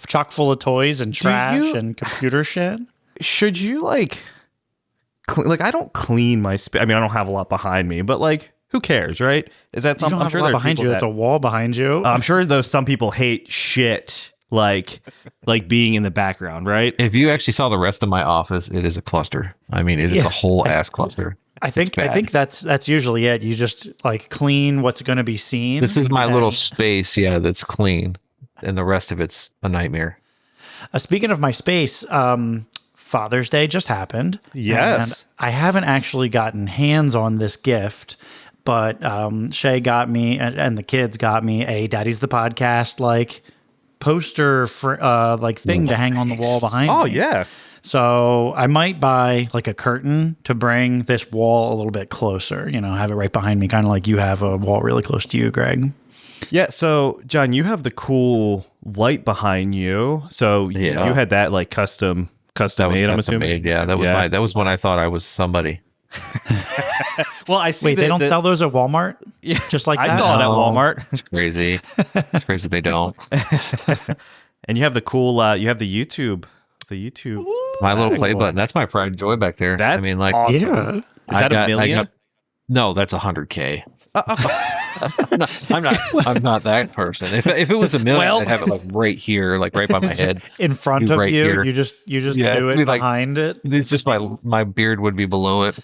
chock full of toys and trash and computer shit. Should you like I don't clean my space. I mean, I don't have a lot behind me, but like, who cares, right? Is that something? I'm sure there are behind you. That's a wall behind you. I'm sure some people hate shit like being in the background, right? If you actually saw the rest of my office, it is a cluster. I mean, it is a whole ass cluster. I think that's usually it. You just like clean what's going to be seen. This is my little space, that's clean, and the rest of it's a nightmare. Speaking of my space, Father's Day just happened. Yes, and I haven't actually gotten hands on this gift, but Shay got me and the kids got me a Daddies the Podcast like poster thing to hang on the wall behind me. Oh yeah. So I might buy like a curtain to bring this wall a little bit closer, have it right behind me, kind of like you have a wall really close to you, Greg. Yeah. So John, you have the cool light behind you. So you had that like custom made, I'm assuming. Made, yeah. That was when I thought I was somebody. Well, I see. Wait, they don't sell those at Walmart? Yeah, just like that? I saw it at Walmart. It's crazy. It's crazy they don't. And you have the cool. You have the YouTube. My little play button. That's my pride and joy back there. That's awesome. Yeah. Is that a million? No, that's 100K. I'm not that person. If it was a million, I'd have it like right here, like right by my head, in front of you. Here. You just do it behind it. It's just my beard would be below it.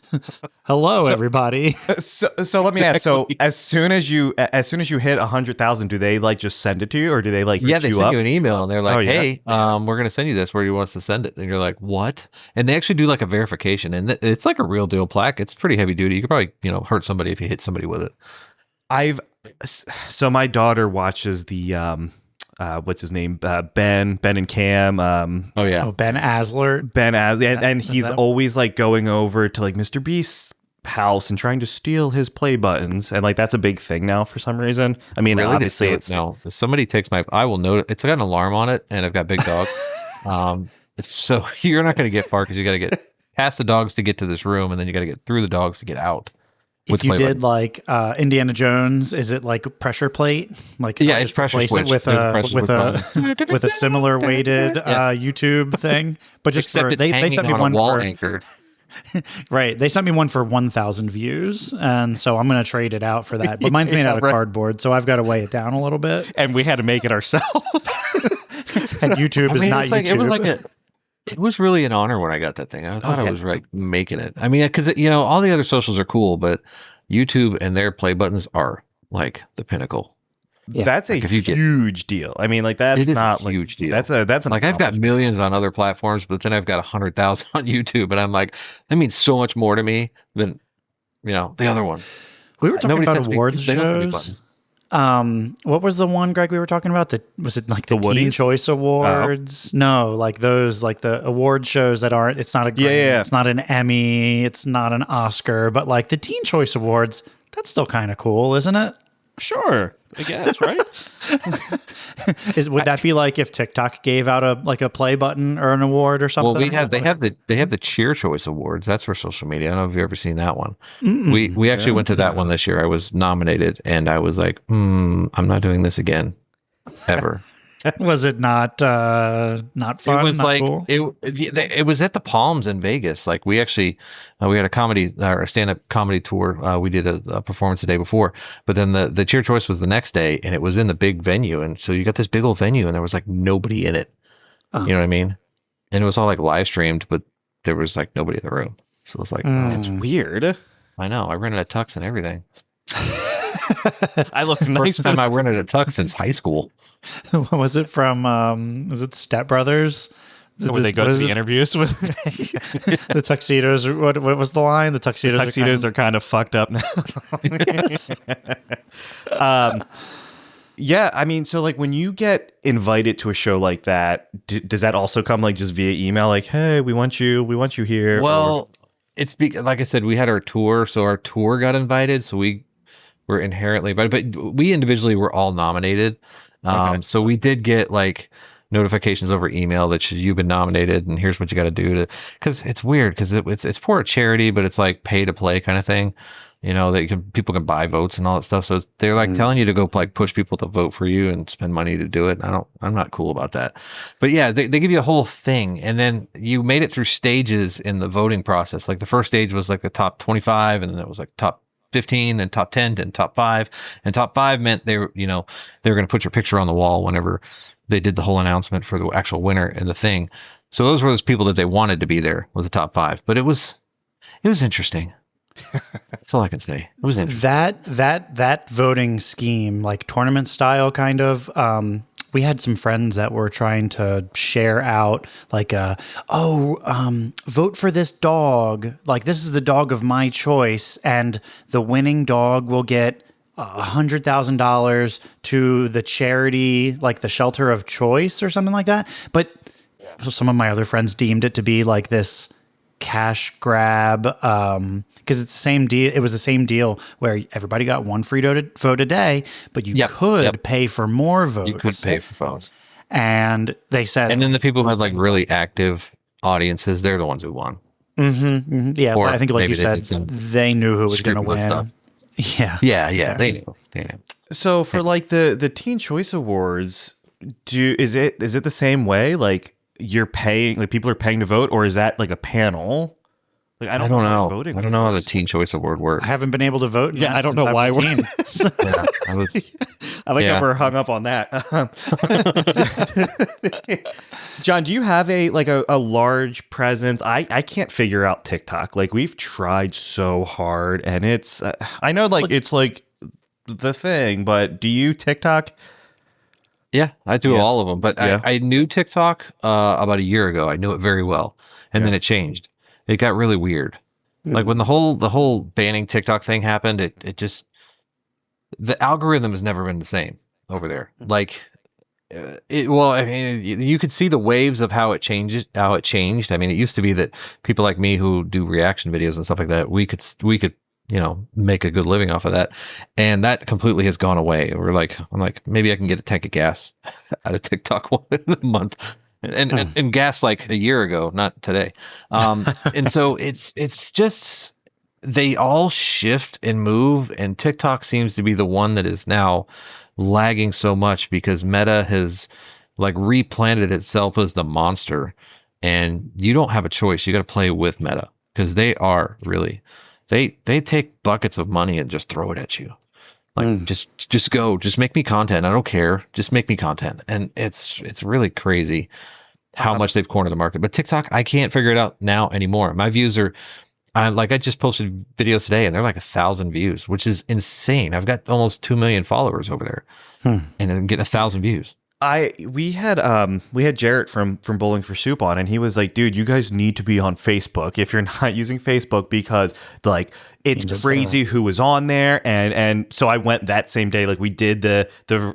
Hello, everybody. So let me ask. So as soon as you hit 100,000, do they like just send it to you, or do they like they send up? you an email and they're like, hey, we're gonna send you this. Where do you want us to send it? And you're like, what? And they actually do like a verification, and it's like a real deal plaque. It's pretty heavy duty. You could probably hurt somebody if you hit somebody with it. So my daughter watches the what's his name, Ben and Cam, Ben Asler, and he's always like going over to like Mr. Beast's house and trying to steal his play buttons, and like that's a big thing now for some reason. I mean, really, obviously it's no. If somebody takes I will note it's got an alarm on it, and I've got big dogs. So you're not going to get far because you got to get past the dogs to get to this room, and then you got to get through the dogs to get out. If you did like Indiana Jones, is it like pressure plate? Like it's pressure switch with a similar weighted YouTube thing, but just they sent me one wall anchor. Right, they sent me one for 1,000 views, and so I'm going to trade it out for that. But mine's made out of cardboard, so I've got to weigh it down a little bit. And we had to make it ourselves. And YouTube is not YouTube. It was really an honor when I got that thing. I thought I was like making it. I mean, because all the other socials are cool, but YouTube and their play buttons are like the pinnacle. Yeah. That's a huge deal. I mean, like that's not a huge deal. That's like I've got millions on other platforms, but then I've got 100,000 on YouTube, and I'm like, that means so much more to me than the other ones. We were talking about awards shows. What was the one, Greg, we were talking about? Was it like the Teen Choice Awards? Oh. No, like those, like the award shows that aren't, it's not a Grammy, it's not an Emmy, it's not an Oscar, but like the Teen Choice Awards, that's still kind of cool, isn't it? Sure, I guess, right? Would that be like if TikTok gave out a play button or an award or something? Well, they have the Cheer Choice Awards. That's for social media. I don't know if you've ever seen that one. We actually went to that one this year. I was nominated, and I was like, I'm not doing this again, ever. Was it not fun? It was not like cool? it was at the Palms in Vegas. Like we actually we had a comedy or a stand-up comedy tour. We did a performance the day before, but then the Cheer Choice was the next day, and it was in the big venue. And so you got this big old venue, and there was like nobody in it. Oh. You know what I mean? And it was all like live streamed, but there was like nobody in the room. So it's like it's weird. I know. I rented a tux and everything. I look nice. First time I rented a tux since high school. Was it from? Was it Step Brothers? Where they go to the interviews with the tuxedos? What was the line? The tuxedos are kind of fucked up now. Yeah, I mean, so like when you get invited to a show like that, does that also come like just via email? Like, hey, we want you here. Well, it's like I said, we had our tour, so our tour got invited, so we were inherently invited, but we individually were all nominated. So we did get like notifications over email that you've been nominated and here's what you got to do because it's weird because it's for a charity, but it's like pay to play kind of thing. that people can buy votes and all that stuff. So they're like telling you to go like push people to vote for you and spend money to do it. I'm not cool about that. But yeah, they give you a whole thing, and then you made it through stages in the voting process. Like the first stage was like the top 25, and then it was like top 15 and top 10 and top 5. And top 5 meant they were going to put your picture on the wall whenever they did the whole announcement for the actual winner and the thing. So those were those people that they wanted to be there, was the top 5. But it was interesting. That's all I can say. It was interesting. That voting scheme, like tournament style kind of, we had some friends that were trying to share out like vote for this dog. Like, this is the dog of my choice, and the winning dog will get $100,000 to the charity, like the Shelter of Choice or something like that. But some of my other friends deemed it to be like this cash grab, because it's the same deal. It was the same deal where everybody got one free vote a day, but you could pay for more votes. You could pay for votes. And they said, and then the people who had like really active audiences, they're the ones who won. Yeah, but I think, like you said, they knew who was going to win. Stuff. Yeah. They knew. So for like the Teen Choice Awards, is it the same way? Like, you're paying, like people are paying to vote, or is that like a panel? Like, I don't know. I don't know how the Teen Choice Award works. I haven't been able to vote. Yeah, I don't know why we're. I like that we're hung up on that. John, do you have a large presence? I can't figure out TikTok. Like, we've tried so hard, and it's I know it's like the thing, but do you TikTok? Yeah, I do all of them. But I knew TikTok about a year ago. I knew it very well, and then it changed. It got really weird. Like when the whole banning TikTok thing happened, it just, the algorithm has never been the same over there. Like, you could see the waves of how it changed. I mean, it used to be that people like me who do reaction videos and stuff like that, we could make a good living off of that, and that completely has gone away. I'm like, maybe I can get a tank of gas out of TikTok one a month. And gas like a year ago, not today. And so it's just, they all shift and move, and TikTok seems to be the one that is now lagging so much because Meta has like replanted itself as the monster, and you don't have a choice. You got to play with Meta because they are really, they take buckets of money and just throw it at you. Like, just go, just make me content. I don't care. Just make me content. And it's really crazy how much they've cornered the market. But TikTok, I can't figure it out now anymore. My views are, I just posted videos today and they're like 1,000 views, which is insane. I've got almost 2 million followers over there, and then get 1,000 views. We had Jarrett from Bowling for Soup on, and he was like, dude, you guys need to be on Facebook if you're not using Facebook, because like it's crazy who was on there. And so I went that same day, like we did the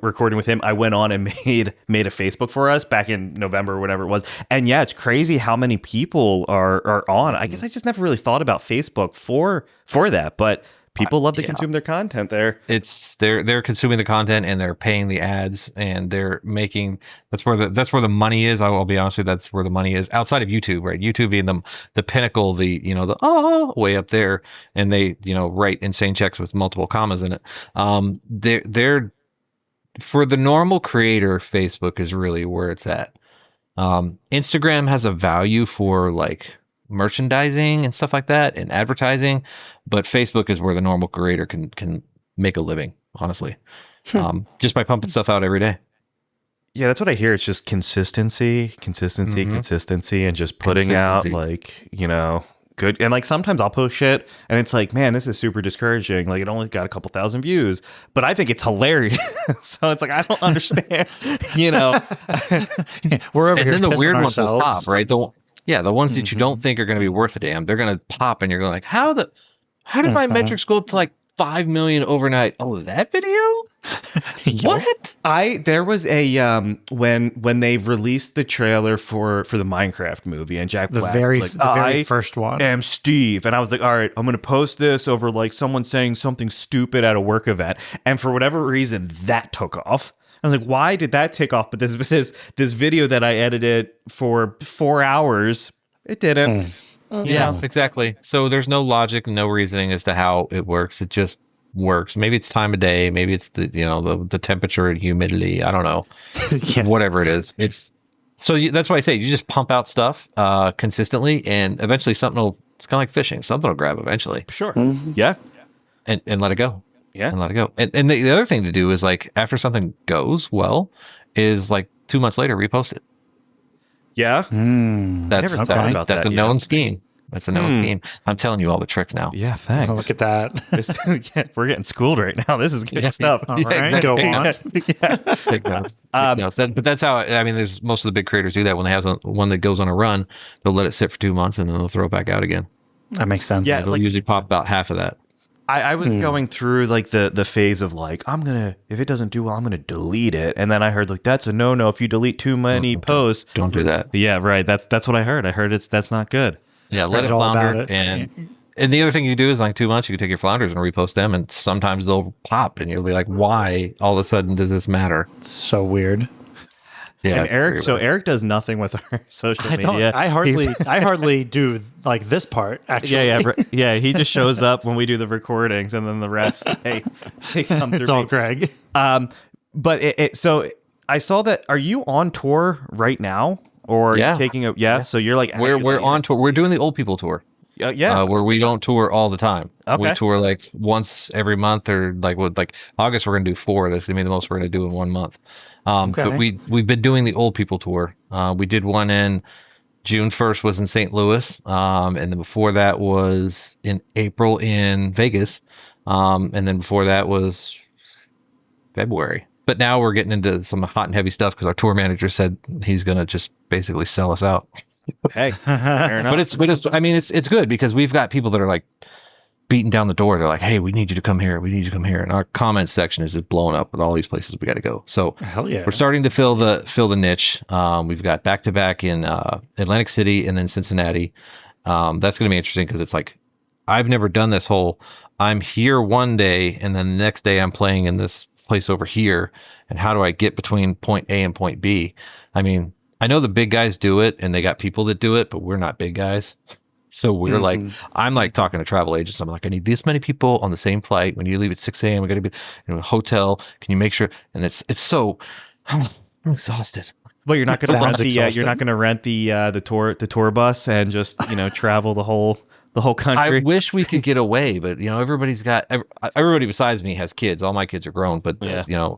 recording with him. I went on and made a Facebook for us back in November or whatever it was. And yeah, it's crazy how many people are on. I guess I just never really thought about Facebook for that, but people love to consume their content there. It's they're consuming the content, and they're paying the ads, and they're making, that's where the money is. I will be honest with you, that's where the money is outside of YouTube, right? YouTube being the pinnacle, the way up there, and they write insane checks with multiple commas in it. They're for the normal creator, Facebook is really where it's at. Instagram has a value for like merchandising and stuff like that and advertising, but Facebook is where the normal creator can make a living, honestly, just by pumping stuff out every day. Yeah, that's what I hear. It's just consistency, and just putting out like, good. And like sometimes I'll post shit and it's like, man, this is super discouraging. Like, it only got a couple thousand views, but I think it's hilarious. So it's like, I don't understand, We're over here. And then the weird ones will pop, right? The ones that you don't think are going to be worth a damn, they're going to pop, and you're going like, how did my metrics go up to like 5 million overnight? Oh, that video? What? There was a when they released the trailer for the Minecraft movie, and Jack Black, the very first one. I am Steve, and I was like, all right, I'm going to post this over like someone saying something stupid at a work event, and for whatever reason that took off. I was like, why did that take off? But this video that I edited for 4 hours, it didn't. Yeah, exactly. So there's no logic, no reasoning as to how it works. It just works. Maybe it's time of day. Maybe it's the temperature and humidity. I don't know. Whatever it is, that's why I say you just pump out stuff consistently, and eventually it's kind of like fishing. Something will grab eventually. Sure. Yeah. And let it go. Yeah. And let it go. And the other thing to do is like after something goes well, is like 2 months later repost it. Yeah. That's a known scheme. That's a known scheme. I'm telling you all the tricks now. Yeah, thanks. Oh, look at that. We're getting schooled right now. This is good stuff. All right, exactly. Go on. Take notes. But that's how. There's most of the big creators do that when they have one that goes on a run. They'll let it sit for 2 months and then they'll throw it back out again. That makes sense. Yeah, it'll usually pop about half of that. I was going through like the phase of like if it doesn't do well, I'm gonna delete it, and then I heard like that's a no if you delete too many posts. Don't do that. Yeah, right. That's what I heard. I heard that's not good. Yeah, let it flounder. And the other thing you do is like 2 months, you can take your flounders and repost them, and sometimes they'll pop, and you'll be like, why all of a sudden does this matter? It's so weird. Yeah, and Eric does nothing with our social media. I hardly do like this part. Actually, yeah. He just shows up when we do the recordings, and then the rest they come through. It's all Greg. But so I saw that. Are you on tour right now, or taking a? Yeah, so you're like we're on tour. We're doing the old people tour. Where we don't tour all the time. Okay. We tour like once every month, or like August we're gonna do 4. That's gonna be the most we're gonna do in 1 month. But we've been doing the old people tour. We did one in June 1st was in St. Louis, and then before that was in April in Vegas, and then before that was February. But now we're getting into some hot and heavy stuff because our tour manager said he's gonna just basically sell us out. Hey, fair enough. It's good because we've got people that are like beating down the door. They're like, hey, we need you to come here. We need you to come here. And our comments section is just blowing up with all these places we got to go. So we're starting to fill the niche. We've got back-to-back in Atlantic City and then Cincinnati. That's going to be interesting because it's like, I've never done this whole, I'm here one day and then the next day I'm playing in this place over here. And how do I get between point A and point B? I mean, I know the big guys do it and they got people that do it, but we're not big guys. So we're like, I'm like talking to travel agents. I'm like, I need this many people on the same flight. When you leave at 6 a.m., we got to be in a hotel. Can you make sure? And it's so, I'm exhausted. Well, you're not going to rent the tour bus and just, travel the whole country. I wish we could get away, but everybody besides me has kids. All my kids are grown, but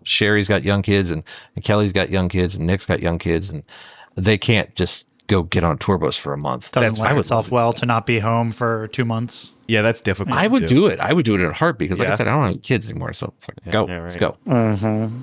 Sherry's got young kids and Kelly's got young kids and Nick's got young kids, and they can't just go get on a tour bus for a month. Doesn't lend itself well to not be home for 2 months. Yeah, that's difficult. I would do it. I would do it in a heartbeat because, like I said, I don't have kids anymore. So it's like, let's go. Mm-hmm.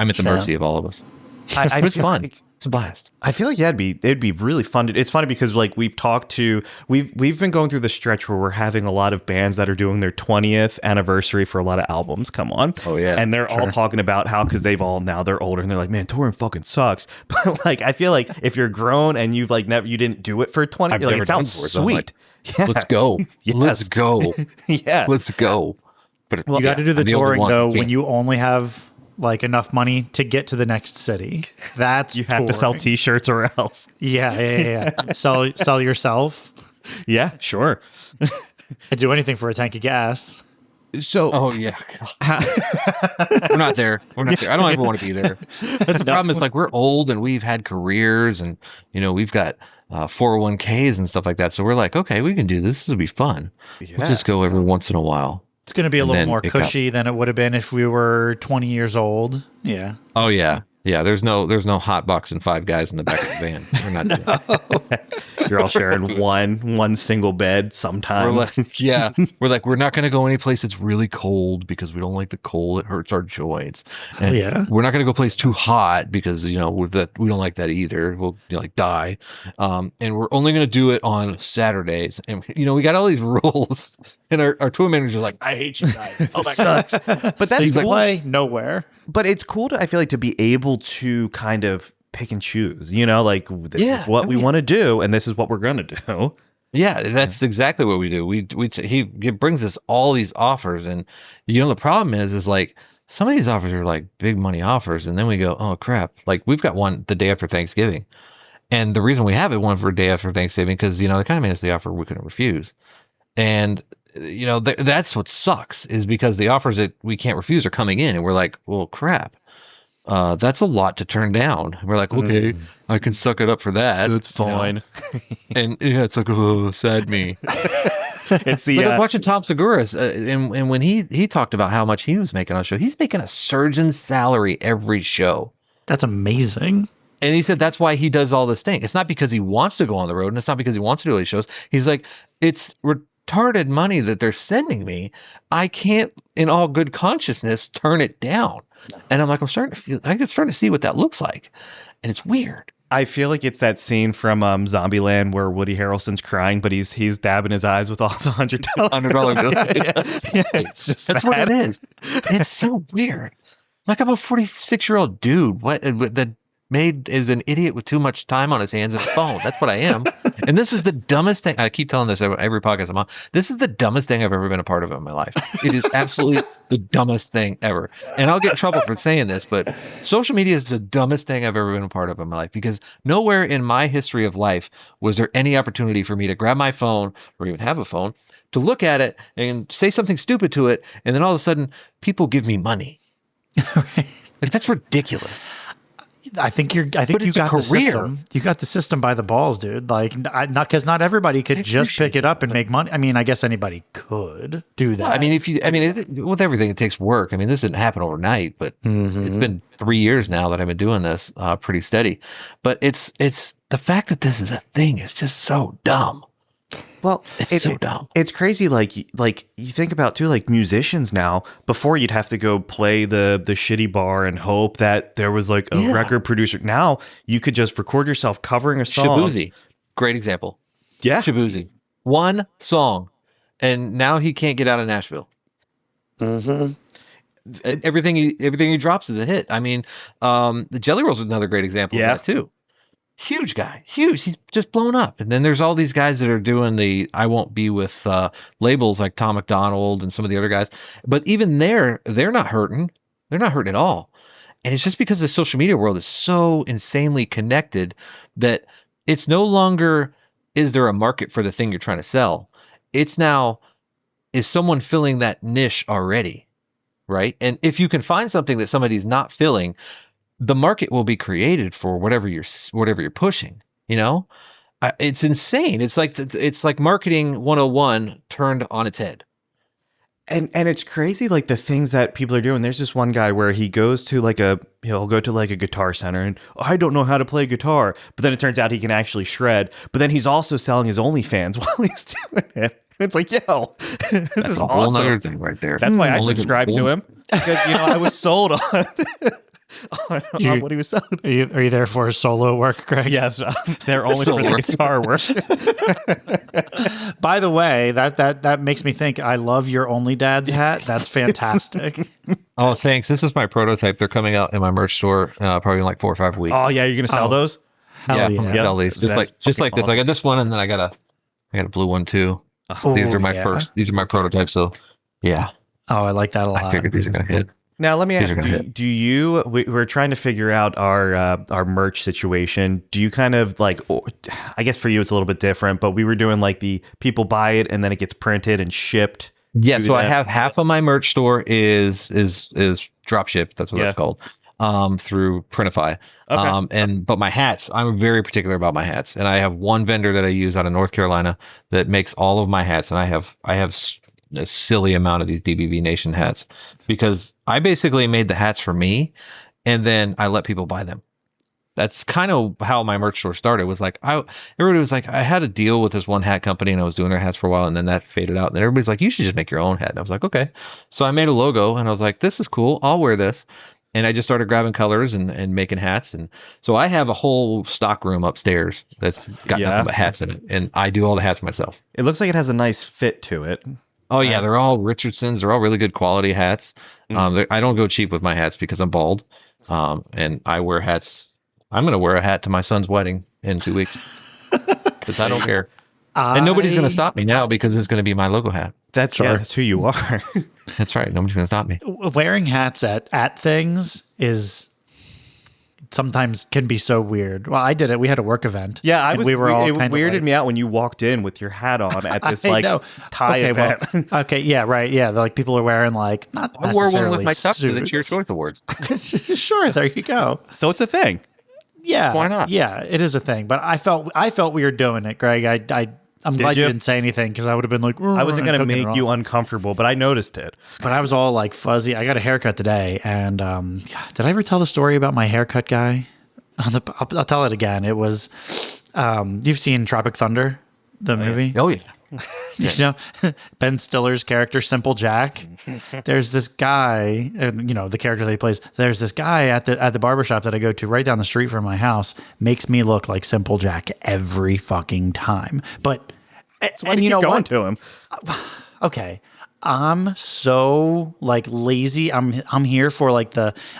I'm at the mercy of all of us. It's fun. It's a blast. I feel like it'd be really fun. It's funny because like we've been going through the stretch where we're having a lot of bands that are doing their 20th anniversary for a lot of albums. Come on. Oh yeah. And they're all talking about how, because they're older and they're like, man, touring fucking sucks. But like, I feel like if you're grown and you've like you didn't do it for 20, like it sounds sweet. Yeah. Let's go. Yes. Let's go. Yeah. Let's go. But you got to do the touring though when you only have like enough money to get to the next city. That's you have to sell t-shirts or else. Yeah. Sell yourself. Yeah, sure. I'd do anything for a tank of gas. So we're not there. I don't ever want to be there. That's the problem. Is like we're old and we've had careers and we've got 401ks and stuff like that. So we're like, okay, we can do this. This will be fun. Yeah. We'll just go every once in a while. It's going to be a little more cushy than it would have been if we were 20 years old. Yeah. Oh yeah. Yeah. There's no hot box and 5 guys in the back of the van. We're not doing that. You're all sharing one single bed sometimes. We're not going to go any place that's really cold because we don't like the cold. It hurts our joints. And we're not going to go place too hot because we don't like that either. We'll die. And we're only going to do it on Saturdays. And we got all these rules. And our tour manager's like, I hate you guys. Oh my god. But that's cool. Play nowhere. But it's cool I feel like to be able to kind of pick and choose, like this is what we want to do and this is what we're going to do. Yeah, that's exactly what we do. He brings us all these offers, and the problem is like some of these offers are like big money offers, and then we go, oh crap! Like we've got one the day after Thanksgiving, And the reason we have it one for a day after Thanksgiving, because, they kind of made us the offer we couldn't refuse. And, that's what sucks, is because the offers that we can't refuse are coming in, and we're like, well, crap. That's a lot to turn down. We're like, okay, I can suck it up for that. That's fine. And it's like, oh, sad me. It's the like I was watching Tom Segura's, and when he talked about how much he was making on the show, he's making a surgeon's salary every show. That's amazing. And he said that's why he does all this thing. It's not because he wants to go on the road, and it's not because he wants to do all these shows. He's like, it's retarded money that they're sending me. I can't, in all good consciousness, turn it down. And I'm like, I'm starting to see what that looks like, and it's weird. I feel like it's that scene from Zombieland where Woody Harrelson's crying, but he's dabbing his eyes with all the $100 bills. Yeah, it's just that's what it is. It's so weird. Like, I'm a 46-year-old dude. What the maid is an idiot with too much time on his hands and a phone. That's what I am. And this is the dumbest thing. I keep telling this every podcast I'm on. This is the dumbest thing I've ever been a part of in my life. It is absolutely the dumbest thing ever. And I'll get in trouble for saying this, but social media is the dumbest thing I've ever been a part of in my life, because nowhere in my history of life was there any opportunity for me to grab my phone, or even have a phone, to look at it and say something stupid to it, and then all of a sudden people give me money. Right. Like, that's ridiculous. I think you got the system. You got the system by the balls, dude. Like, not because not everybody could just pick it up and make money. I mean, I guess anybody could do that. Well, I mean, with everything, it takes work. I mean, this didn't happen overnight, but it's been 3 years now that I've been doing this pretty steady. But it's the fact that this is a thing is just so dumb. Well, it's so dumb. It's crazy. Like you think about too, like musicians now, before you'd have to go play the shitty bar and hope that there was like a record producer. Now you could just record yourself covering a song. Shabuzi, great example. Yeah. Shabuzi, one song, and now he can't get out of Nashville. Mm-hmm. Everything he drops is a hit. I mean, the Jelly Rolls is another great example of that too. Huge guy, huge. He's just blown up. And then there's all these guys that are doing the I won't be with labels like Tom McDonald and some of the other guys. But even they're not hurting. They're not hurting at all. And it's just because the social media world is so insanely connected that it's no longer, is there a market for the thing you're trying to sell? It's now, is someone filling that niche already? Right? And if you can find something that somebody's not filling, the market will be created for whatever you're pushing. It's insane. It's like marketing 101 turned on its head. And it's crazy, like the things that people are doing. There's this one guy where he goes to he'll go to like a guitar center and I don't know how to play guitar, but then it turns out he can actually shred. But then he's also selling his OnlyFans while he's doing it. It's like, yo, this is a whole nother thing right there. That's why I subscribed to him, because I was sold on. On what he was selling. Are you there for solo work, Greg? Yes, they're only for the guitar work. By the way, that makes me think. I love your Only Dad's hat. That's fantastic. Oh, thanks. This is my prototype. They're coming out in my merch store probably in like 4 or 5 weeks. Oh yeah, you're gonna sell those? Yeah, I'm gonna sell these. Just like this. I got this one, and then I got a blue one too. These are my first. These are my prototypes. So yeah. Oh, I like that a lot. I figured these are gonna hit. Now, let me ask, do you, we're trying to figure out our merch situation. Do you kind of like, I guess for you it's a little bit different, but we were doing like the people buy it and then it gets printed and shipped. Yeah, so I have half of my merch store is drop shipped. That's what that's called. Through Printify. Okay. But my hats, I'm very particular about my hats. And I have one vendor that I use out of North Carolina that makes all of my hats. And I have a silly amount of these DBV Nation hats, because I basically made the hats for me and then I let people buy them. That's kind of how my merch store started. Was like, everybody was like, I had a deal with this one hat company and I was doing their hats for a while, and then that faded out. And then everybody's like, you should just make your own hat. And I was like, okay. So I made a logo and I was like, this is cool. I'll wear this. And I just started grabbing colors and making hats. And so I have a whole stock room upstairs that's got nothing but hats in it. And I do all the hats myself. It looks like it has a nice fit to it. Oh yeah, they're all Richardsons. They're all really good quality hats. I don't go cheap with my hats because I'm bald, and I wear hats. I'm going to wear a hat to my son's wedding in 2 weeks because I don't care, and nobody's going to stop me now because it's going to be my logo hat. That's who you are. That's right. Nobody's going to stop me. Wearing hats at things is sometimes can be so weird. Well, I did it. We had a work event. Yeah, it weirded me out when you walked in with your hat on at this Thai event. Well, yeah, right. Yeah, like people are wearing like not I wore necessarily one with my tux to the suits. Cheer Choice Awards. Sure, there you go. So it's a thing. Yeah, why not? Yeah, it is a thing. But I felt weird doing it, Greg. I'm glad you didn't say anything because I would have been like, I wasn't going to make you uncomfortable, but I noticed it. But I was all like fuzzy. I got a haircut today, and did I ever tell the story about my haircut guy? I'll tell it again. It was you've seen Tropic Thunder, the movie. Oh yeah. You know, Ben Stiller's character, Simple Jack. There's this guy, the character that he plays. There's this guy at the barbershop that I go to right down the street from my house. Makes me look like Simple Jack every fucking time. But so why do you keep going to him? Okay. I'm so like lazy. I'm here for like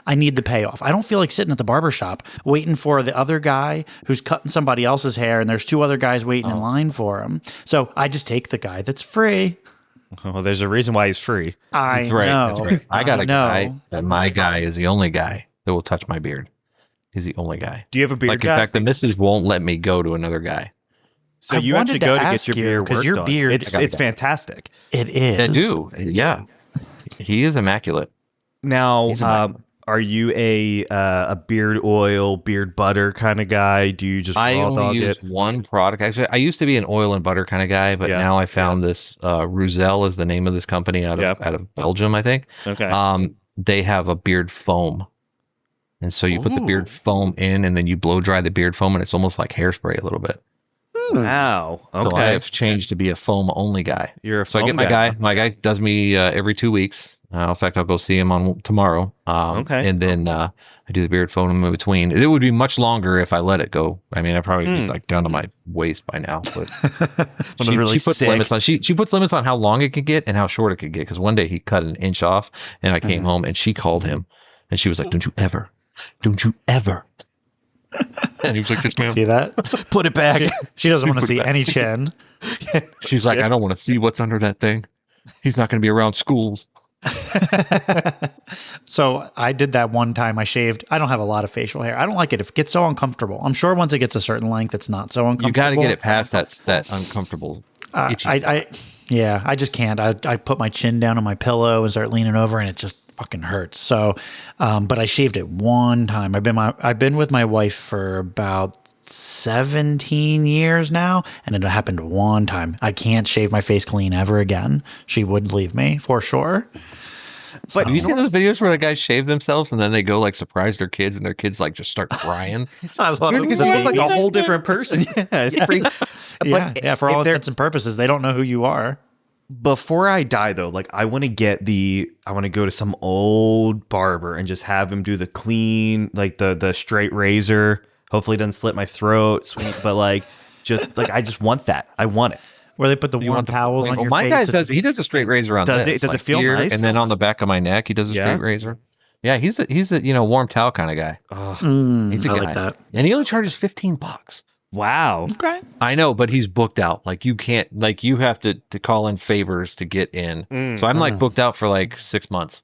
I need the payoff. I don't feel like sitting at the barbershop waiting for the other guy who's cutting somebody else's hair and there's two other guys waiting in line for him. So I just take the guy that's free. Well, there's a reason why he's free. I know. That's right. I got a guy, and my guy is the only guy that will touch my beard. He's the only guy. Do you have a beard guy? In fact, the missus won't let me go to another guy. So you actually go to get your beard worked on. It's fantastic. It is. I do. Yeah. He is immaculate. Now, are you a beard oil, beard butter kind of guy? Do you just I only use one product. Actually, I used to be an oil and butter kind of guy, but now I found this Roussel is the name of this company out of Belgium, I think. Okay. They have a beard foam. And so you put the beard foam in and then you blow dry the beard foam and it's almost like hairspray a little bit. Wow. Okay. So I have changed to be a foam only guy. You're a foam So I get my guy. My guy does me every 2 weeks. In fact, I'll go see him on tomorrow. Okay. And then I do the beard foam in between. It would be much longer if I let it go. I mean, I probably be like down to my waist by now. But she puts limits on. She puts limits on how long it could get and how short it could get. Because one day he cut an inch off, and I came home and she called him, and she was like, "Don't you ever." And he was like, "Yes, ma'am." See that? Put it back. She doesn't want to see any chin. She's like, "I don't want to see what's under that thing. He's not going to be around schools." So I did that one time. I shaved. I don't have a lot of facial hair. I don't like it if it gets so uncomfortable. I'm sure once it gets a certain length, it's not so uncomfortable. You got to get it past that uncomfortable. I just can't. I put my chin down on my pillow and start leaning over, and it just fucking hurts. So, but I shaved it one time. I've been with my wife for about 17 years now, and it happened one time. I can't shave my face clean ever again. She would leave me for sure. But have you seen those videos where the guys shave themselves and then they go like surprise their kids and their kids like just start crying? I love it because you look like a whole different person. Yeah, for all intents and purposes, they don't know who you are. Before I die, though, like I want to go to some old barber and just have him do the clean, like the straight razor. Hopefully, it doesn't slit my throat, sweet, but like just like I just want that. I want it. Where they put the warm towels on your face. My guy does a straight razor on does this. Does it feel here, nice? And then on the back of my neck, he does a straight razor. Yeah, he's a warm towel kind of guy. He's a guy. Like that. And he only charges $15. Wow. Okay. I know, but he's booked out. Like you can't, like you have to call in favors to get in. So I'm like booked out for like 6 months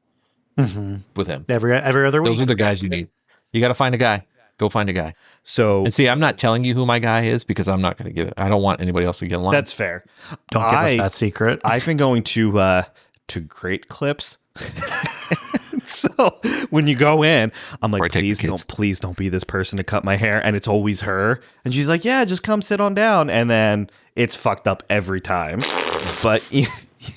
with him. Every other week. Those are the guys you need. You got to find a guy. Go find a guy. So, and see, I'm not telling you who my guy is because I'm not going to give it. I don't want anybody else to get in line. That's fair. Don't give us that secret. I've been going to Great Clips. So when you go in, I'm like, please don't be this person to cut my hair. And it's always her. And she's like, yeah, just come sit on down. And then it's fucked up every time. But you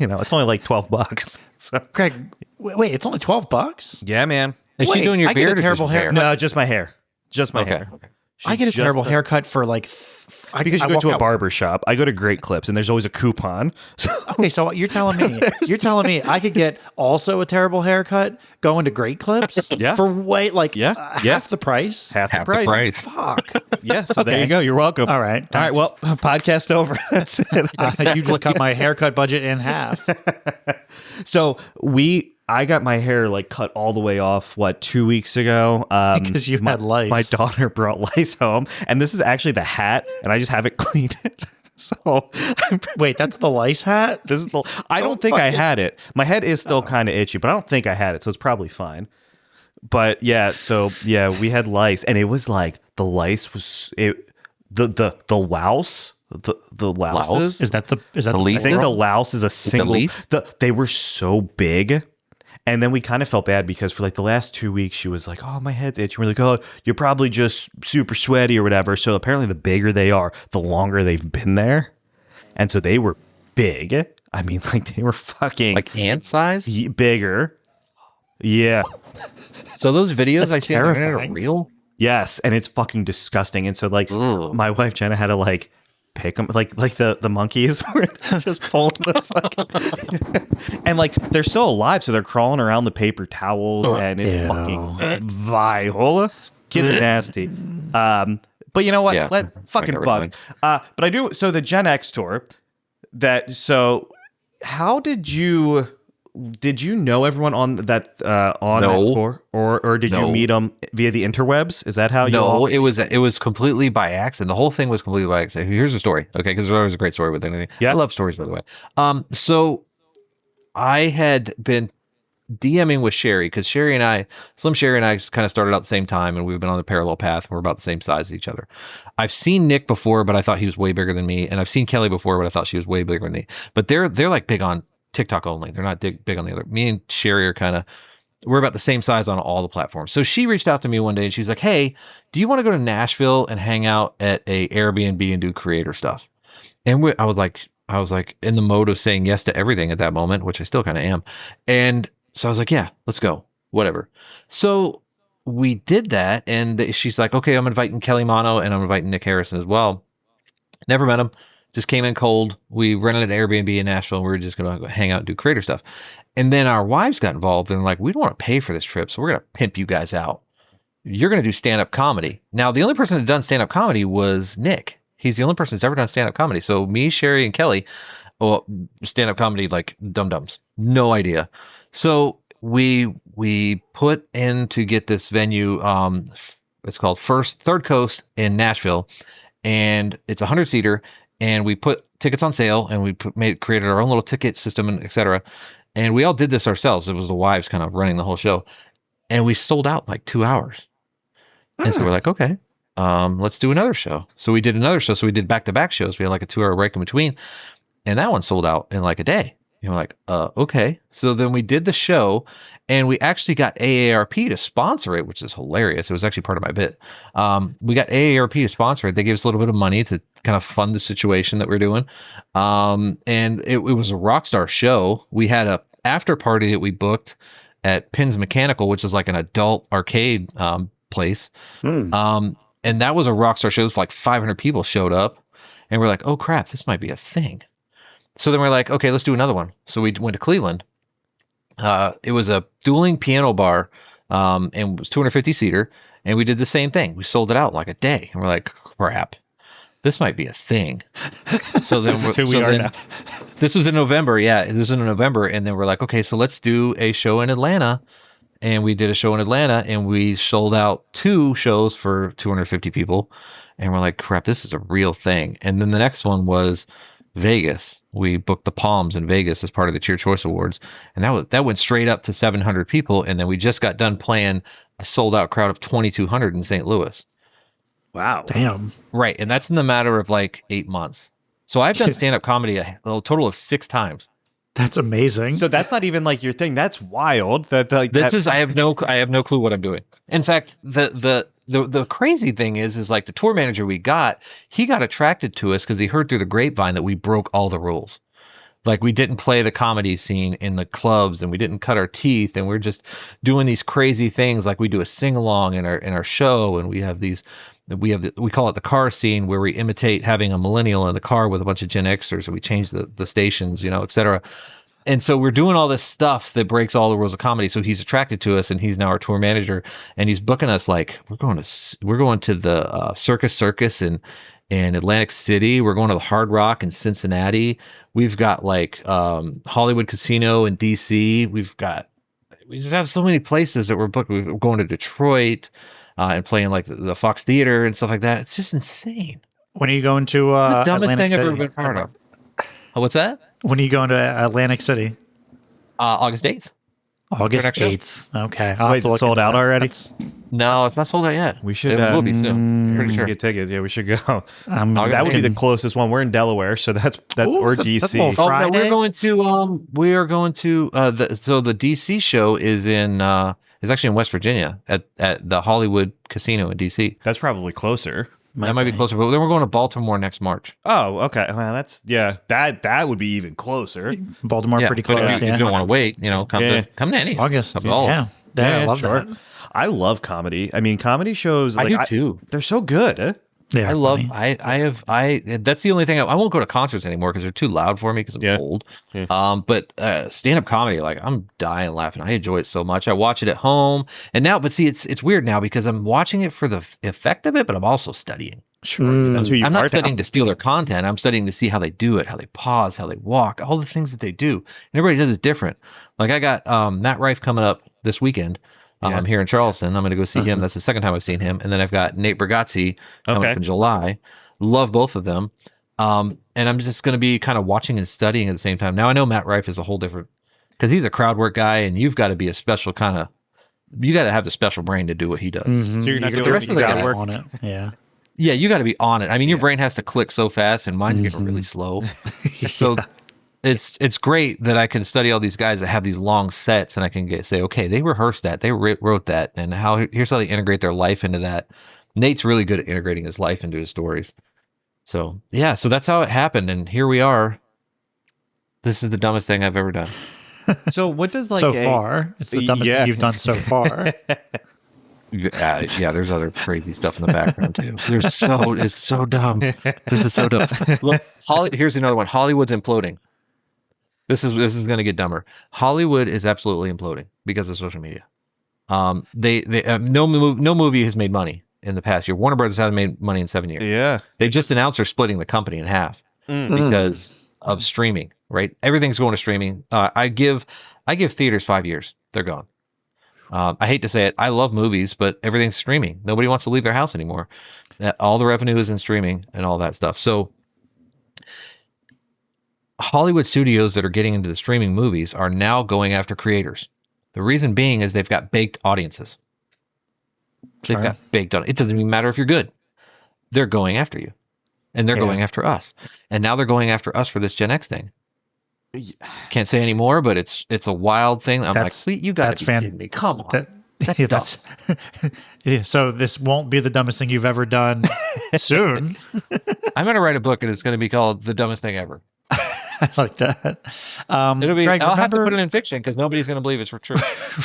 know, it's only like $12. So Greg, wait, it's only $12? Yeah, man. Is she doing your beard? I get a terrible hair. No, just my hair. Just my hair. Okay. I get a terrible haircut for like... because you go to a barber shop. I go to Great Clips, and there's always a coupon. Okay, so you're telling me I could get also a terrible haircut going to Great Clips? Yeah. For half the price? Half the price. Fuck. Yeah, so there you go. You're welcome. All right. All right, well, podcast over. That's it. You just cut my haircut budget in half. So I got my hair like cut all the way off, 2 weeks ago? Because you had lice. My daughter brought lice home, and this is actually the hat, and I just haven't cleaned it. So wait, that's the lice hat? This is I don't think I had it. My head is still kind of itchy, but I don't think I had it, so it's probably fine. But yeah, so yeah, we had lice, and it was like the lice was the louse. The louses. Is that the I think the louse is a single. They were so big. And then we kind of felt bad because for like the last 2 weeks, she was like, oh, my head's itching. We're like, oh, you're probably just super sweaty or whatever. So apparently the bigger they are, the longer they've been there. And so they were big. I mean, like they were fucking... Like ant size? Bigger. Yeah. So those videos I see on the internet are real? Yes. And it's fucking disgusting. And so like my wife, Jenna, had to like pick them like the monkeys were just pulling the fucking and like they're still alive, so they're crawling around the paper towels and it's fucking vile. Get nasty. But you know what? Let fucking bug. But I do. So the Gen X tour. How did you know everyone on that tour, or did you meet them via the interwebs? Is that how you? No, it was completely by accident. The whole thing was completely by accident. Here's the story, okay? Because there's always a great story with anything. Yeah, I love stories, by the way. So I had been DMing with Sherry because Slim Sherry and I kind of started out the same time, and we've been on a parallel path. We're about the same size as each other. I've seen Nick before, but I thought he was way bigger than me, and I've seen Kelly before, but I thought she was way bigger than me. But they're like big on TikTok only. They're not big on the other. Me and Sherry are we're about the same size on all the platforms. So she reached out to me one day and she's like, hey, do you want to go to Nashville and hang out at a Airbnb and do creator stuff? And I was like in the mode of saying yes to everything at that moment, which I still kind of am. And so I was like, yeah, let's go, whatever. So we did that. And she's like, okay, I'm inviting Kelly Mono and I'm inviting Nick Harrison as well. Never met him. Just came in cold. We rented an Airbnb in Nashville. And we were just going to hang out and do creator stuff. And then our wives got involved and like, we don't want to pay for this trip. So we're going to pimp you guys out. You're going to do stand-up comedy. Now, the only person that done stand-up comedy was Nick. He's the only person that's ever done stand-up comedy. So me, Sherry, and Kelly, stand-up comedy like dum-dums. No idea. So we put in to get this venue. It's called Third Coast in Nashville. And it's 100-seater. And we put tickets on sale, and we created our own little ticket system, and et cetera. And we all did this ourselves. It was the wives kind of running the whole show. And we sold out in like 2 hours. And so we're like, okay, let's do another show. So we did another show. So we did back-to-back shows. We had like a 2-hour break in between. And that one sold out in like a day. And we're like, okay. So then we did the show, and we actually got AARP to sponsor it, which is hilarious. It was actually part of my bit. We got AARP to sponsor it. They gave us a little bit of money to kind of fund the situation that we're doing. And it was a rock star show. We had a after party that we booked at Pins Mechanical, which is like an adult arcade place. And that was a rock star show. Like 500 people showed up, and we're like, oh crap, this might be a thing. So then we're like, okay, let's do another one. So we went to Cleveland. It was a dueling piano bar, and it was 250-seater, and we did the same thing. We sold it out in like a day, and we're like, crap, this might be a thing. So then this was in November. Yeah, this was in November, and then we're like, okay, so let's do a show in Atlanta. And we did a show in Atlanta, and we sold out 2 shows for 250 people, and we're like, crap, this is a real thing. And then the next one was Vegas. We booked the Palms in Vegas as part of the Cheer Choice Awards, and that went straight up to 700 people. And then we just got done playing a sold out crowd of 2,200 in St. Louis. Wow, damn, right? And that's in the matter of like 8 months. So I've done stand up comedy a total of 6 times. That's amazing. So that's not even like your thing. That's wild. I have no clue what I'm doing. In fact, the crazy thing is like the tour manager we got, he got attracted to us because he heard through the grapevine that we broke all the rules. Like we didn't play the comedy scene in the clubs, and we didn't cut our teeth, and we're just doing these crazy things. Like we do a sing along in our show, and we call it the car scene, where we imitate having a millennial in the car with a bunch of Gen Xers, and we change the stations, et cetera. And so we're doing all this stuff that breaks all the rules of comedy. So he's attracted to us, and he's now our tour manager, and he's booking us like we're going to the Circus in Atlantic City. We're going to the Hard Rock in Cincinnati. We've got like Hollywood Casino in DC. We just have so many places that we're booked. We're going to Detroit and playing like the Fox Theater and stuff like that. It's just insane. When are you going to the dumbest Atlantic thing City? I've ever been part of. What's that? When are you going to Atlantic City? August 8th. August 8th. Okay. Wait, is it sold out already? No, it's not sold out yet. We should. It will be soon. Pretty sure. Get tickets. Yeah, we should go. That would be the closest one. We're in Delaware, so that's or DC. That's Oh no, we're going to. We are going to. So the DC show is actually in West Virginia at the Hollywood Casino in DC. That's probably closer. That might be closer, but then we're going to Baltimore next March. Oh, okay. Well, that would be even closer. Baltimore, pretty close. If you don't want to wait, come to any August. I love that. I love comedy. I mean, comedy shows. I do too. They're so good. I love. That's the only thing. I won't go to concerts anymore because they're too loud for me because I'm old. Yeah. But stand-up comedy, I'm dying laughing. I enjoy it so much. I watch it at home, and now, but see, it's weird now because I'm watching it for the effect of it, but I'm also studying. Sure. That's who you I'm are not studying now. to steal their content. I'm studying to see how they do it, how they pause, how they walk, all the things that they do. And everybody does it different. Like I got Matt Rife coming up this weekend. I'm here in Charleston. I'm going to go see him. That's the second time I've seen him. And then I've got Nate Bargatze coming up in July. Love both of them. And I'm just going to be kind of watching and studying at the same time. Now I know Matt Rife is a whole different, because he's a crowd work guy, and you've got to be a special kind of, you got to have the special brain to do what he does. So you're not doing the rest of the guys on it. Yeah. Yeah, you got to be on it. I mean, your brain has to click so fast, and mine's getting really slow. So it's great that I can study all these guys that have these long sets, and I can say, okay, they rehearsed that, they wrote that, and here's how they integrate their life into that. Nate's really good at integrating his life into his stories. So yeah, so that's how it happened, and here we are. This is the dumbest thing I've ever done. So what does far? It's the dumbest thing you've done so far. Yeah, there's other crazy stuff in the background too. It's so dumb. This is so dumb. Look, here's another one. Hollywood's imploding. This is going to get dumber. Hollywood is absolutely imploding because of social media. No movie has made money in the past year. Warner Brothers hasn't made money in 7 years. Yeah, they just announced they're splitting the company in half because of streaming. Right, everything's going to streaming. I give theaters 5 years. They're gone. I hate to say it. I love movies, but everything's streaming. Nobody wants to leave their house anymore. All the revenue is in streaming and all that stuff. So Hollywood studios that are getting into the streaming movies are now going after creators. The reason being is they've got baked audiences. They've got baked on. It doesn't even matter if you're good. They're going after you. And they're going after us. And now they're going after us for this Gen X thing. Can't say anymore, but it's a wild thing. I'm like, sweet, you got to be kidding me. Come on. So this won't be the dumbest thing you've ever done soon. I'm going to write a book, and it's going to be called The Dumbest Thing Ever. I like that. It'll be. Greg, I'll have to put it in fiction because nobody's going to believe it's for true.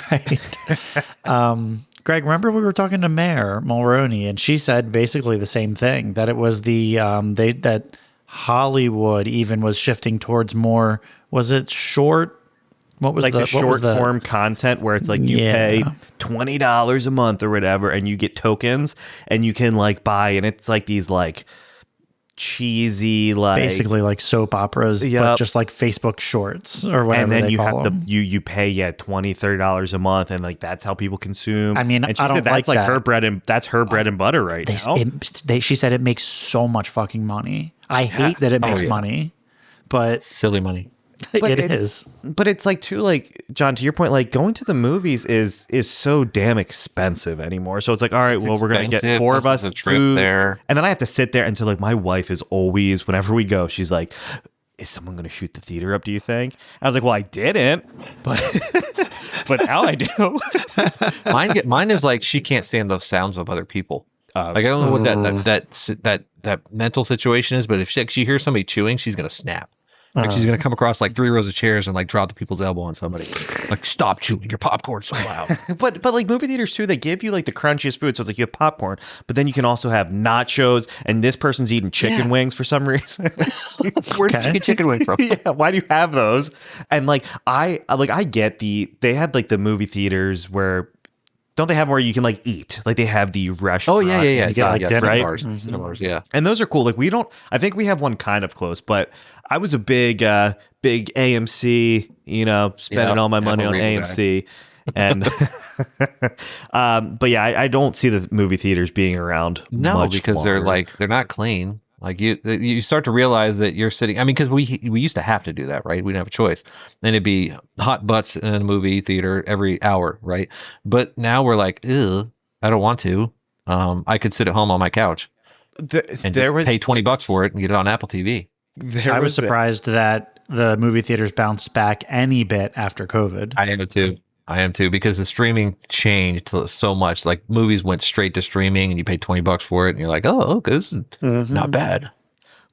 Right. Greg, remember we were talking to Mayor Mulroney, and she said basically the same thing, that it was that Hollywood even was shifting towards more. Was it short? What was the short form content where it's like you pay $20 a month or whatever, and you get tokens, and you can buy, and it's like these cheesy basically like soap operas, but just like Facebook Shorts or whatever. And then they you call have them. you pay $20-$30 a month, and that's how people consume. I mean, and she I don't said that's like that. her bread and butter right now. She said it makes so much fucking money. I hate that it makes money, but silly money. It is. But it's John, to your point, going to the movies is so damn expensive anymore. So it's all right, well, we're going to get 4 of us food there. And then I have to sit there. And so my wife is always, whenever we go, she's like, is someone going to shoot the theater up, do you think? I was like, well, I didn't, but now I do. Mine is she can't stand the sounds of other people. I don't know what that mental situation is, but if she hears somebody chewing, she's going to snap. She's going to come across 3 rows of chairs and drop the people's elbow on somebody. Stop chewing your popcorn so loud. but movie theaters too, they give you the crunchiest food. So it's you have popcorn, but then you can also have nachos, and this person's eating chicken wings for some reason. Where did you get chicken wings from? Yeah, why do you have those? And I get they have the movie theaters where, don't they have where you can eat? They have the restaurant. Oh yeah. You get dinner, right? Cinnabars, yeah. And those are cool. We don't. I think we have one kind of close, but I was a big AMC. Spending all my money on AMC, and but yeah, I don't see the movie theaters being around. No, much because longer. they're not clean. Like you start to realize that you're sitting. I mean, because we used to have to do that, right? We didn't have a choice. And it'd be hot butts in a movie theater every hour, right? But now we're like, ew, I don't want to. I could sit at home on my couch and pay $20 for it and get it on Apple TV. I was surprised that the movie theaters bounced back any bit after COVID. I am too, because the streaming changed so much. Like movies went straight to streaming and you paid $20 for it and you're like, oh, this is not bad.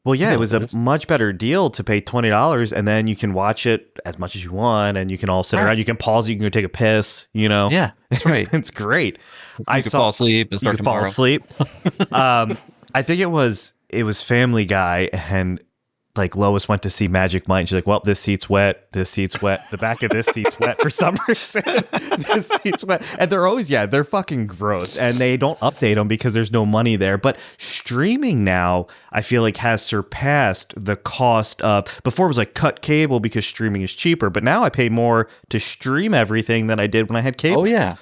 Well, yeah, it was a much better deal to pay $20 and then you can watch it as much as you want and you can all sit around. You can pause, you can go take a piss, you know? Yeah, that's right. It's great. You can fall asleep and start tomorrow. Fall asleep. I think it was Family Guy, and like Lois went to see Magic Mike and she's like, well, this seat's wet, the back of this seat's wet for some reason. This seat's wet. And they're always, they're fucking gross and they don't update them because there's no money there. But streaming now, I feel like has surpassed the cost of, before it was like cut cable because streaming is cheaper, but now I pay more to stream everything than I did when I had cable. Oh yeah.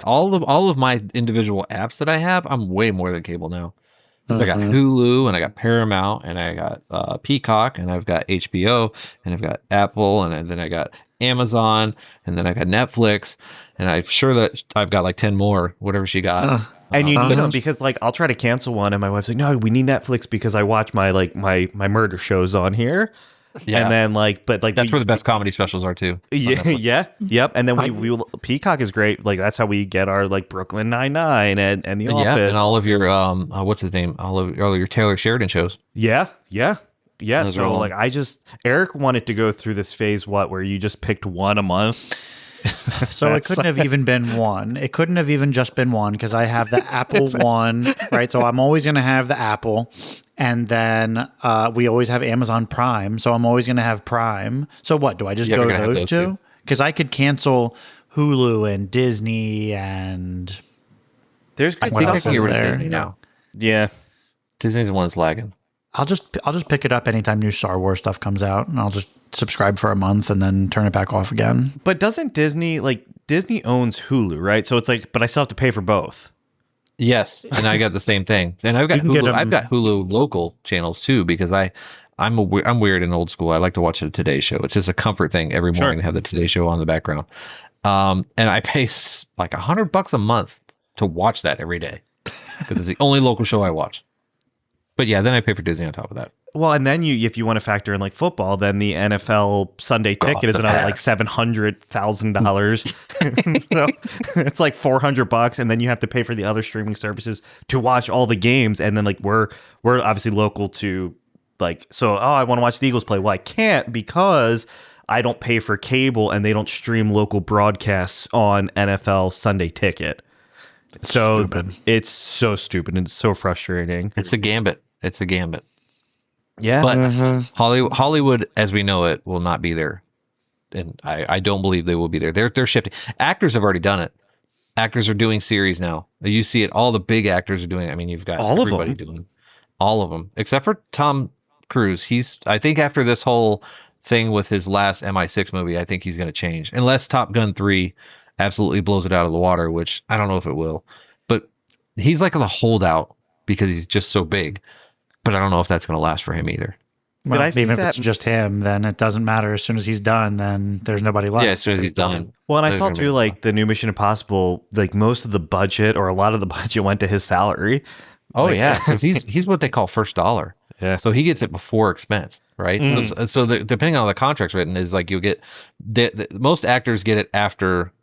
All of my individual apps that I have, I'm way more than cable now. I got Hulu and I got Paramount and I got Peacock and I've got HBO and I've got Apple and then I got Amazon and then I got Netflix and I'm sure that I've got like 10 more, whatever she got. And you need them because like I'll try to cancel one and my wife's like, no, we need Netflix because I watch my murder shows on here. Yeah. And then that's where the best comedy specials are too. Yep. And then we Peacock is great. Like that's how we get our like Brooklyn Nine-Nine and The Office. Yeah, and all of your what's his name? All of your Taylor Sheridan shows. Yeah. So like Eric wanted to go through this phase where you just picked one a month. So it couldn't have even been one. It couldn't have even just been one because I have the Apple One, right? So I'm always going to have the Apple. And then we always have Amazon Prime. So I'm always going to have Prime. So what? Do I just go those two? Because I could cancel Hulu and Disney and... I think I can get rid of Disney now. Yeah. Disney's the one that's lagging. I'll just pick it up anytime new Star Wars stuff comes out, and I'll just subscribe for a month and then turn it back off again. But doesn't Disney owns Hulu, right? So it's like, but I still have to pay for both. Yes, and I got the same thing, and I've got Hulu. I've got Hulu local channels too because I'm weird and old school. I like to watch a Today Show. It's just a comfort thing every morning to have the Today Show on in the background. And I pay like $100 a month to watch that every day because it's the only local show I watch. But yeah, then I pay for Disney on top of that. Well, and then if you want to factor in like football, then the NFL Sunday ticket is another like $700,000. So it's like $400, and then you have to pay for the other streaming services to watch all the games. And then like we're obviously local to like, so I want to watch the Eagles play. Well, I can't because I don't pay for cable, and they don't stream local broadcasts on NFL Sunday ticket. It's so stupid and it's so frustrating. It's a gambit. Yeah. But Hollywood, as we know it, will not be there. And I don't believe they will be there. They're shifting. Actors have already done it. Actors are doing series now. You see it. All the big actors are doing it. I mean, you've got everybody doing all of them, except for Tom Cruise. I think after this whole thing with his last MI6 movie, I think he's going to change. Unless Top Gun 3 absolutely blows it out of the water, which I don't know if it will. But he's like the holdout because he's just so big. But I don't know if that's going to last for him either. Well, even if it's just him, then it doesn't matter. As soon as he's done, then there's nobody left. Yeah, as soon as he's done. Well, and I saw too, like the new Mission Impossible, like most of the budget or a lot of the budget went to his salary. Oh yeah, because he's what they call first dollar. Yeah. So he gets it before expense, right? So depending on how the contract's written, is like you'll get most actors get it after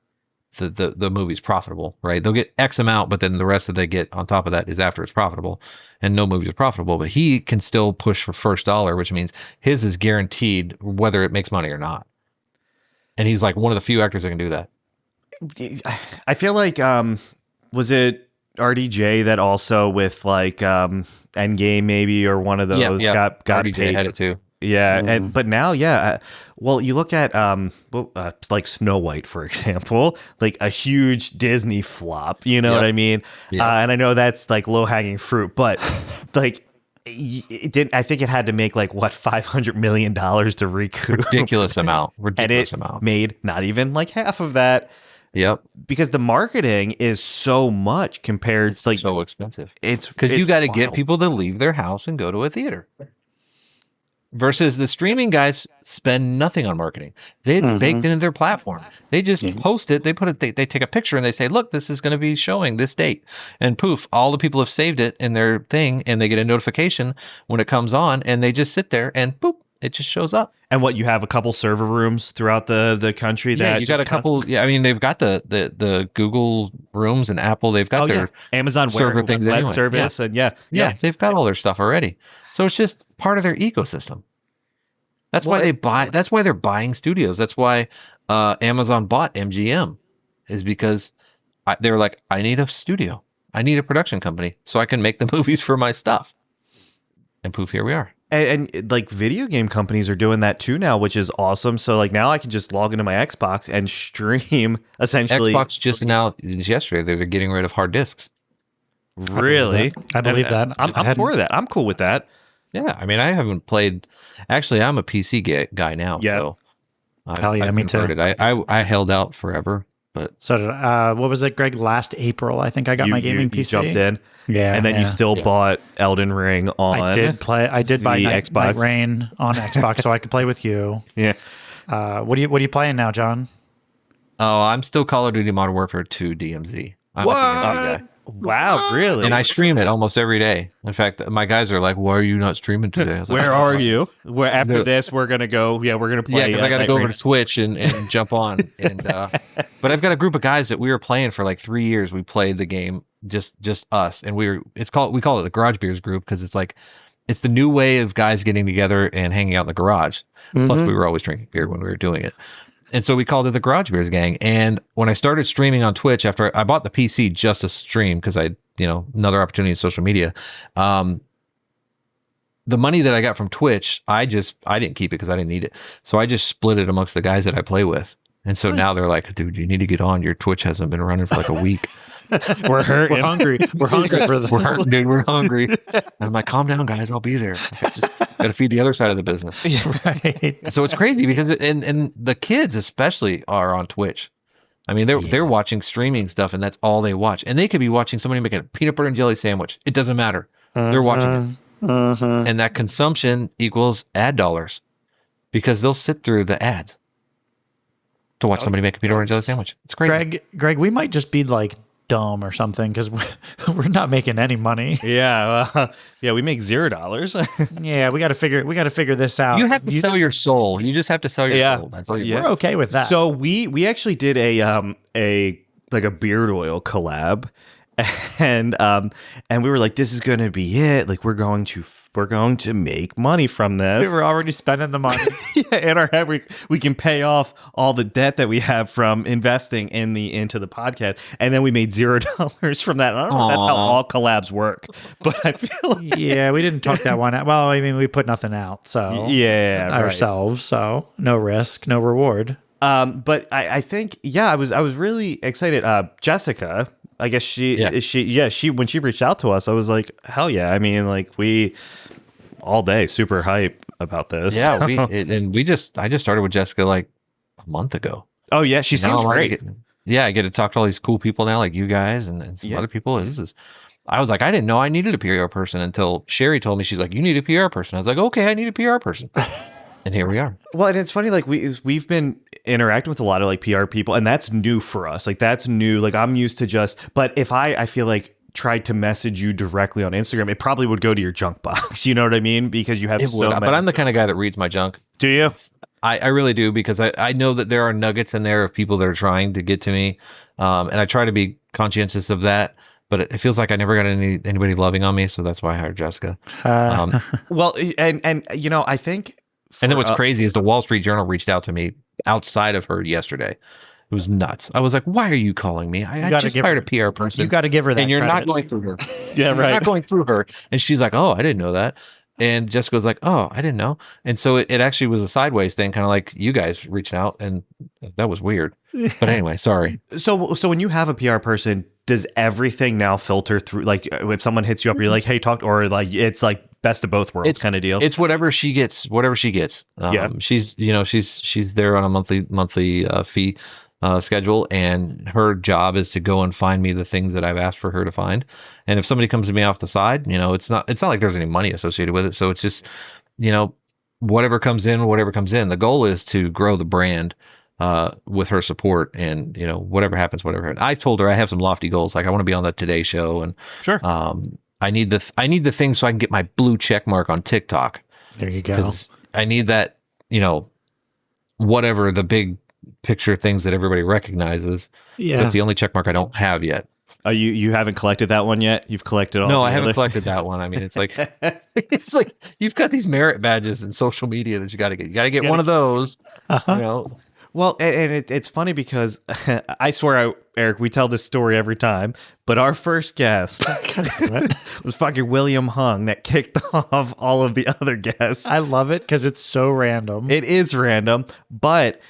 the movie's profitable, right? They'll get X amount, but then the rest that they get on top of that is after it's profitable, and no movies are profitable, but he can still push for first dollar, which means his is guaranteed whether it makes money or not. And he's like one of the few actors that can do that. I feel like, was it RDJ that also with like Endgame maybe, or one of those got RDJ paid. had it too. Yeah, but now, well, you look at like Snow White, for example, like a huge Disney flop. You know what I mean? Yeah. And I know that's like low hanging fruit, but like it didn't. I think it had to make like $500 million to recoup. Ridiculous amount. Made not even like half of that. Yep. Because the marketing is so much compared It's to, like, so expensive. it's because you got to wild. get people to leave their house and go to a theater. Versus the streaming guys spend nothing on marketing. It's baked into their platform. They just post it. They put it. They take a picture and they say, "Look, this is going to be showing this date." And poof, all the people have saved it in their thing, and they get a notification when it comes on, and they just sit there and boop, it just shows up. And what, you have a couple server rooms throughout the country that Yeah, you got a couple. Yeah, I mean, they've got the Google Rooms and Apple. They've got their Amazon server things web anyway. service, and yeah, they've got all their stuff already. So it's just part of their ecosystem. That's why they buy. That's why they're buying studios. That's why Amazon bought MGM, is because they were like, I need a studio, I need a production company, so I can make the movies for my stuff. And poof, here we are. And like video game companies are doing that too now, which is awesome. So like now I can just log into my Xbox and stream essentially. Xbox just announced yesterday they're getting rid of hard disks. Really? I believe that. I'm for that. I'm cool with that. Yeah, I mean, I haven't played. Actually, I'm a PC guy now. Yeah. So Hell yeah, me too. I held out forever, but So did what was it, Greg? Last April, I think I got my gaming PC. You jumped in, Yeah, and then you still bought Elden Ring on. I did buy the Night Xbox. Rain on Xbox, so I could play with you. Yeah. What are you playing now, John? oh, I'm still Call of Duty Modern Warfare 2 DMZ. I'm a DMZ guy. Wow, really? And I stream it almost every day. In fact, my guys are like, "Why are you not streaming today?" I was like, Where are you? Where after this we're gonna go? Yeah, we're gonna play. Yeah, because I got to go over Night to Twitch and jump on. And but I've got a group of guys that we were playing for like 3 years. We played the game, just us, and we call it the Garage Beers group, because it's the new way of guys getting together and hanging out in the garage. Plus, we were always drinking beer when we were doing it. And so we called it the Garage Beers Gang. And when I started streaming on Twitch, after I bought the PC just to stream, because another opportunity in social media, the money that I got from Twitch, I didn't keep it because I didn't need it. So I just split it amongst the guys that I play with. And so now they're like, dude, you need to get on. Your Twitch hasn't been running for like a week. We're hurting. We're hungry. We're hungry for We're hurting, dude. We're hungry. And I'm like, calm down, guys. I'll be there. I just got to feed the other side of the business. right. So it's crazy because and the kids especially are on Twitch. I mean, they're watching streaming stuff, and that's all they watch. And they could be watching somebody make a peanut butter and jelly sandwich. It doesn't matter. They're watching it. And that consumption equals ad dollars, because they'll sit through the ads to watch somebody make a peanut butter and jelly sandwich. It's crazy. Greg, we might just be like dumb or something, because we're not making any money. Yeah, we make $0. Yeah, we got to figure this out. You have to sell your soul. You just have to sell your soul. That's all you We're okay with that. So we actually did a beard oil collab, and we were like, this is going to be it. Like, we're going to make money from this. We were already spending the money. Yeah, in our head, we can pay off all the debt that we have from investing into the podcast, and then we made $0 from that. And I don't know if that's how all collabs work, but I feel like yeah, we didn't talk that one out. Well, I mean, we put nothing out, so yeah, ourselves, so no risk, no reward. But I think I was really excited. Jessica, I guess she when she reached out to us, I was like, hell yeah. I mean, like, we all day super hype about this. Yeah, I just started with Jessica like a month ago. Oh yeah, she seems great. I get to talk to all these cool people now, like you guys and some other people. I was like, I didn't know I needed a PR person until Sherry told me. She's like, you need a PR person. I was like, okay, I need a PR person. And here we are. Well, and it's funny, like we've been interacting with a lot of like PR people, and that's new for us. Like, that's new. Like, I'm used to but if I feel like tried to message you directly on Instagram, it probably would go to your junk box. You know what I mean? Because you have many. But I'm the kind of guy that reads my junk. Do you? I really do, because I know that there are nuggets in there of people that are trying to get to me, and I try to be conscientious of that. But it feels like I never got anybody loving on me, so that's why I hired Jessica. Well, and I think. And then what's crazy is the Wall Street Journal reached out to me outside of her yesterday. It was nuts. I was like, why are you calling me? I just hired a PR person. You got to give her that. And you're credit. not going through her. Yeah, right. You're not going through her. And she's like, oh, I didn't know that. And Jessica was like, oh, I didn't know. And so it actually was a sideways thing, kind of like you guys reaching out. And that was weird. But anyway, sorry. So when you have a PR person, does everything now filter through? Like, if someone hits you up, you're like, hey, talk, or like, it's like best of both worlds kind of deal. It's whatever she gets. She's there on a monthly fee. schedule, and her job is to go and find me the things that I've asked for her to find. And if somebody comes to me off the side, it's not like there's any money associated with it. So it's just, whatever comes in. The goal is to grow the brand with her support, and whatever happens. I told her I have some lofty goals, like I want to be on the Today Show, and sure. I need the thing so I can get my blue check mark on TikTok. There you go. Because I need that, whatever the big picture things that everybody recognizes. Yeah, that's the only check mark I don't have yet. You haven't collected that one yet? You've collected all. No, I haven't collected that one. I mean, it's like you've got these merit badges in social media that you got to get. You got to get one of those. Well, and it's funny because I swear, Eric, we tell this story every time, but our first guest was fucking William Hung that kicked off all of the other guests. I love it because it's so random. It is random, but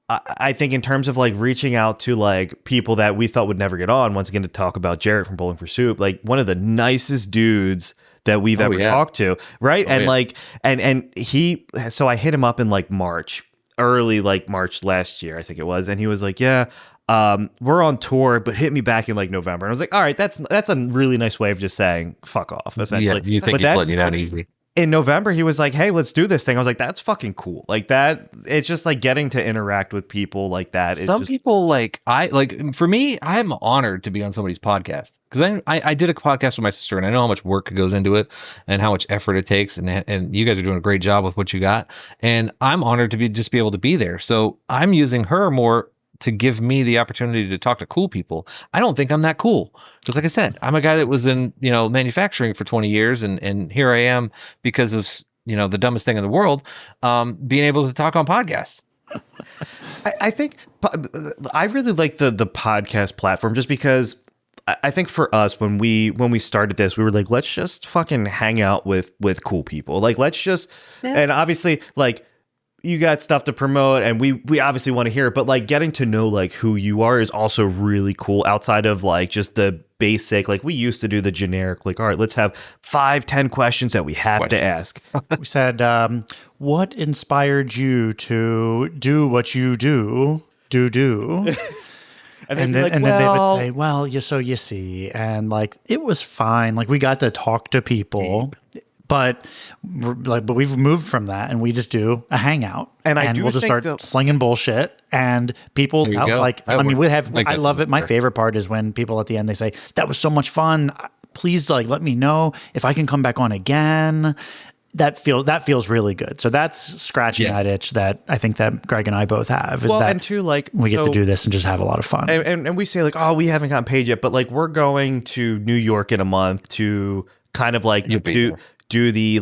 I think in terms of like reaching out to like people that we thought would never get on, once again, to talk about Jarrett from Bowling for Soup, like one of the nicest dudes that we've ever talked to, right? So I hit him up in like March. Early like March last year, I think it was, and he was like, "Yeah, we're on tour, but hit me back in like November." And I was like, "All right, that's a really nice way of just saying fuck off." Essentially, yeah, you think he's letting you down easy. In November, he was like, "Hey, let's do this thing." I was like, "That's fucking cool." Like that, it's just like getting to interact with people like that. People for me, I'm honored to be on somebody's podcast, because I did a podcast with my sister, and I know how much work goes into it and how much effort it takes, and you guys are doing a great job with what you got, and I'm honored to be able to be there. So I'm using her more to give me the opportunity to talk to cool people. I don't think I'm that cool, because like I said, I'm a guy that was in manufacturing for 20 years, and here I am because of the dumbest thing in the world, being able to talk on podcasts. I think I really like the podcast platform, just because I think for us, when we started this, we were like, let's just fucking hang out with cool people. Like, let's just, and obviously like, you got stuff to promote, and we obviously want to hear it, but like getting to know like who you are is also really cool, outside of like just the basic, like we used to do the generic, like, all right, let's have 5-10 questions that we have to ask. We said, what inspired you to do what you do? And then they would say, well, so you see, and like it was fine. Like we got to talk to people. But we've moved from that, and we just do a hangout, and we'll just start slinging bullshit, and people I love it. My favorite part is when people at the end, they say, that was so much fun. Please let me know if I can come back on again. That feels really good. So that's scratching that itch that I think that Greg and I both have. And too, we get to do this and just have a lot of fun. And we say oh, we haven't gotten paid yet, but like we're going to New York in a month to kind of like do the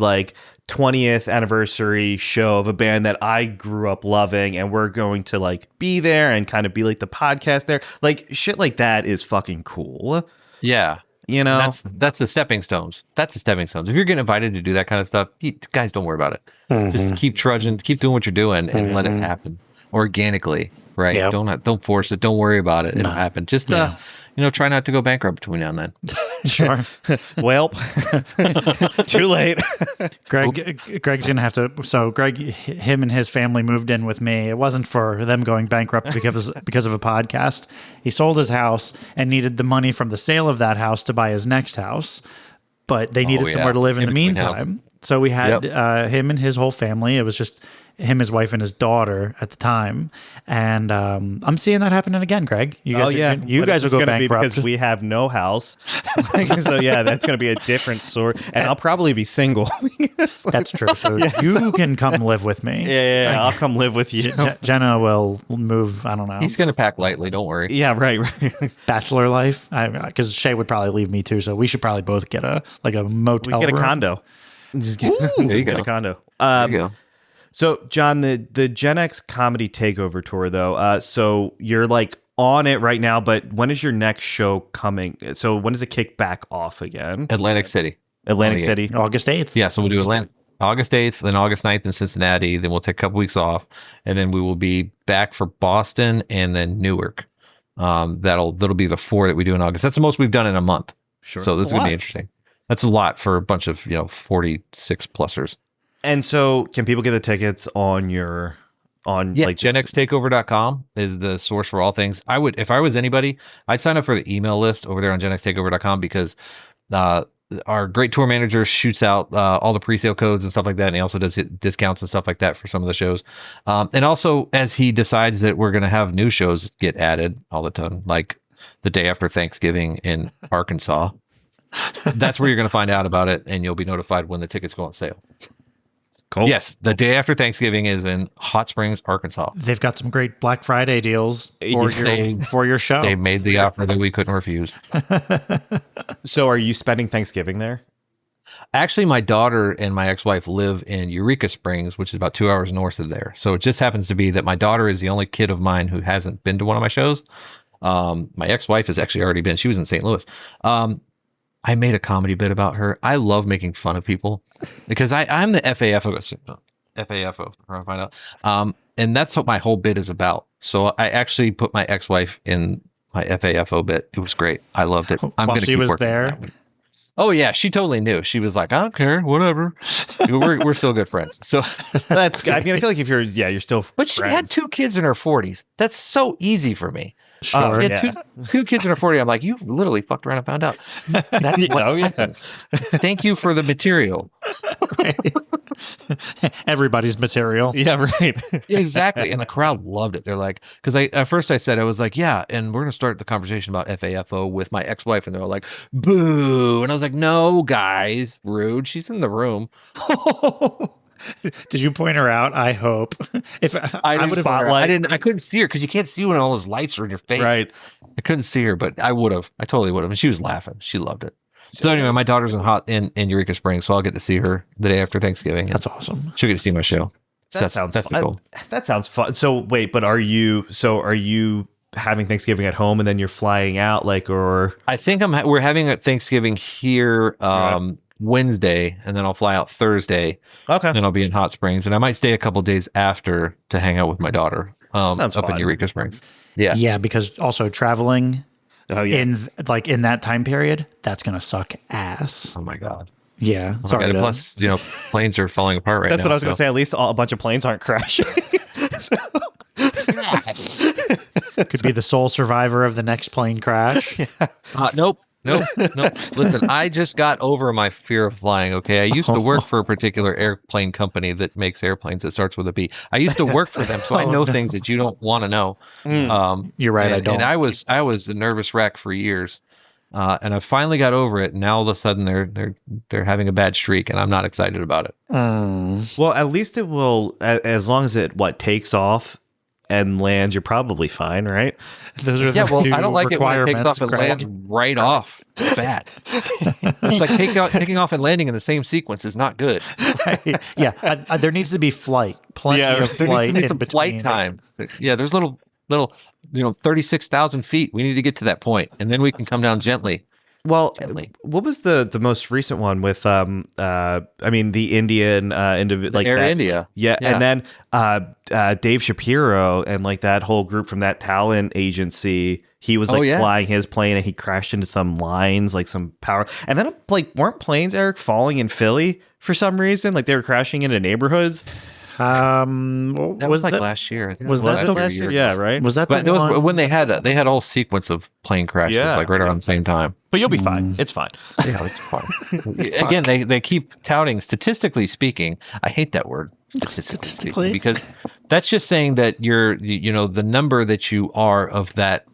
20th anniversary show of a band that I grew up loving, and we're going to be there and kind of be like the podcast there. Like shit like that is fucking cool. Yeah. That's the stepping stones. If you're getting invited to do that kind of stuff, guys, don't worry about it. Mm-hmm. Just keep trudging, keep doing what you're doing, and let it happen organically. Right? Yep. Don't force it. Don't worry about it. It'll happen. Just try not to go bankrupt between now and then. Sure. Well, too late. Greg's gonna have to. So him and his family moved in with me. It wasn't for them going bankrupt because of a podcast. He sold his house and needed the money from the sale of that house to buy his next house, but they needed somewhere to live in the meantime. Houses. So we had him and his whole family. It was just him, his wife, and his daughter at the time. And I'm seeing that happening again, Greg. You guys will go bankrupt because we have no house. So that's going to be a different sort. And I'll probably be single. That's true. So you can come live with me. Yeah. I'll come live with you. Jenna will move. I don't know. He's going to pack lightly. Don't worry. Yeah, right. Bachelor life. Because Shay would probably leave me too. So we should probably both get a motel. We get a condo. Just get a condo. There you go. So, John, the Gen X Comedy Takeover tour, though, so you're on it right now, but when is your next show coming? So when does it kick back off again? Atlantic City. August 8th. Yeah, so we'll do August 8th, then August 9th in Cincinnati, then we'll take a couple weeks off, and then we will be back for Boston and then Newark. That'll be the 4 that we do in August. That's the most we've done in a month. Sure. So this is going to be interesting. That's a lot for a bunch of 46 plussers. And so, can people get the tickets on your on GenXTakeover.com is the source for all things. I would, if I was anybody, I'd sign up for the email list over there on GenXTakeover.com because our great tour manager shoots out all the pre-sale codes and stuff like that, and he also does discounts and stuff like that for some of the shows. And also, as he decides that we're going to have new shows get added all the time, like the day after Thanksgiving in Arkansas, that's where you're going to find out about it, and you'll be notified when the tickets go on sale. Cool. Yes, the day after Thanksgiving is in Hot Springs, Arkansas. They've got some great Black Friday deals for your show. They made the offer that we couldn't refuse. So are you spending Thanksgiving there? Actually, my daughter and my ex-wife live in Eureka Springs, which is about 2 hours north of there. So it just happens to be that my daughter is the only kid of mine who hasn't been to one of my shows. My ex-wife has actually already been. She was in St. Louis. I made a comedy bit about her. I love making fun of people because I'm the FAFO, I'll find out. And that's what my whole bit is about. So I actually put my ex-wife in my FAFO bit. It was great. I loved it. I'm going to keep working on that one. Oh yeah, she totally knew. She was like, I don't care, whatever. We're still good friends. So that's. I mean, I feel like if you're still. But she had 2 kids in her 40s. That's so easy for me. Sure. She had two kids in her 40s. I'm like, you literally fucked around and found out. That's what happens. Thank you for the material. Everybody's material. Yeah, right. Exactly. And the crowd loved it. They're like, because at first I was like, yeah, and we're going to start the conversation about FAFO with my ex-wife. And they're all like, boo. And I was like, no, guys, rude. She's in the room. Did you point her out? I hope. If I couldn't see her because you can't see when all those lights are in your face. Right. I couldn't see her, but I would have. I totally would have. And she was laughing. She loved it. So anyway, my daughter's in Eureka Springs, so I'll get to see her the day after Thanksgiving. That's awesome. She'll get to see my show. That sounds fun. That sounds fun. So wait, but are you having Thanksgiving at home and then you're flying out, or? I think we're having a Thanksgiving here. Wednesday, and then I'll fly out Thursday. Okay. Then I'll be in Hot Springs, and I might stay a couple days after to hang out with my daughter up fun. in Eureka Springs. Yeah. Yeah, because also traveling in that time period, that's going to suck ass. Oh my God. Yeah. Sorry. Plus, planes are falling apart right now. That's what I was going to say. At least a bunch of planes aren't crashing. Could be the sole survivor of the next plane crash. Nope. Listen, I just got over my fear of flying, okay? I used to work for a particular airplane company that makes airplanes that starts with a B. I used to work for them, so I know things that you don't want to know. You're right, I don't. And I was a nervous wreck for years. And I finally got over it. And now all of a sudden they're having a bad streak, and I'm not excited about it. Well, at least it will, as long as it takes off and lands, you're probably fine, right? Those are I don't like it when it takes off and lands right off the bat. It's like taking off and landing in the same sequence is not good. Right. Yeah, there needs to be flight. Plenty of there flight. Needs to be some flight time. Yeah, there's little 36,000 feet. We need to get to that point, and then we can come down gently. Well, what was the most recent one with the Indian individual, Air India? Yeah, and then Dave Shapiro and that whole group from that talent agency. He was flying his plane and he crashed into some lines, some power. And then weren't planes, Eric, falling in Philly for some reason? They were crashing into neighborhoods. That was last year. I think was that last year? Yeah, right. Was that? But it was when they had a whole sequence of plane crashes, right around the same time. But you'll be fine. It's fine. Yeah, it's fine. Again, they keep touting, statistically speaking. I hate that word, statistically speaking, because that's just saying that you're, the number that you are of that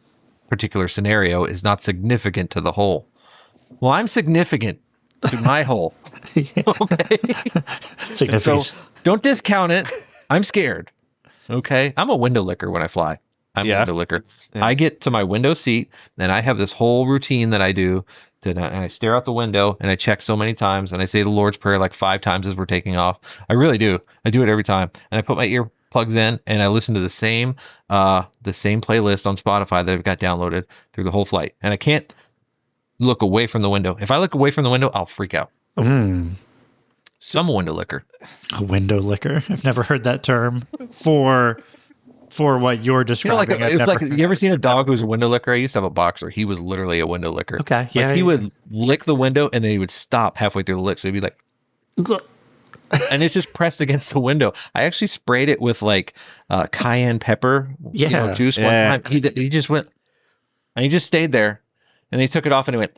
particular scenario is not significant to the whole. Well, I'm significant to my whole. Okay. Significant. So don't discount it. I'm scared. Okay. I'm a window licker when I fly. I'm a window licker. Yeah. I get to my window seat and I have this whole routine that I do. And I stare out the window and I check so many times and I say the Lord's Prayer 5 times as we're taking off. I really do. I do it every time. And I put my earplugs in and I listen to the same playlist on Spotify that I've got downloaded through the whole flight. And I can't look away from the window. If I look away from the window, I'll freak out. So I'm a window licker. A window licker? I've never heard that term for what you're describing. You ever seen a dog who's a window licker? I used to have a boxer. He was literally a window licker. Okay, yeah. He would lick the window and then he would stop halfway through the lick. So he'd be like, and it's just pressed against the window. I actually sprayed it with like cayenne pepper juice one time. He just went, and he just stayed there, and he took it off and he went.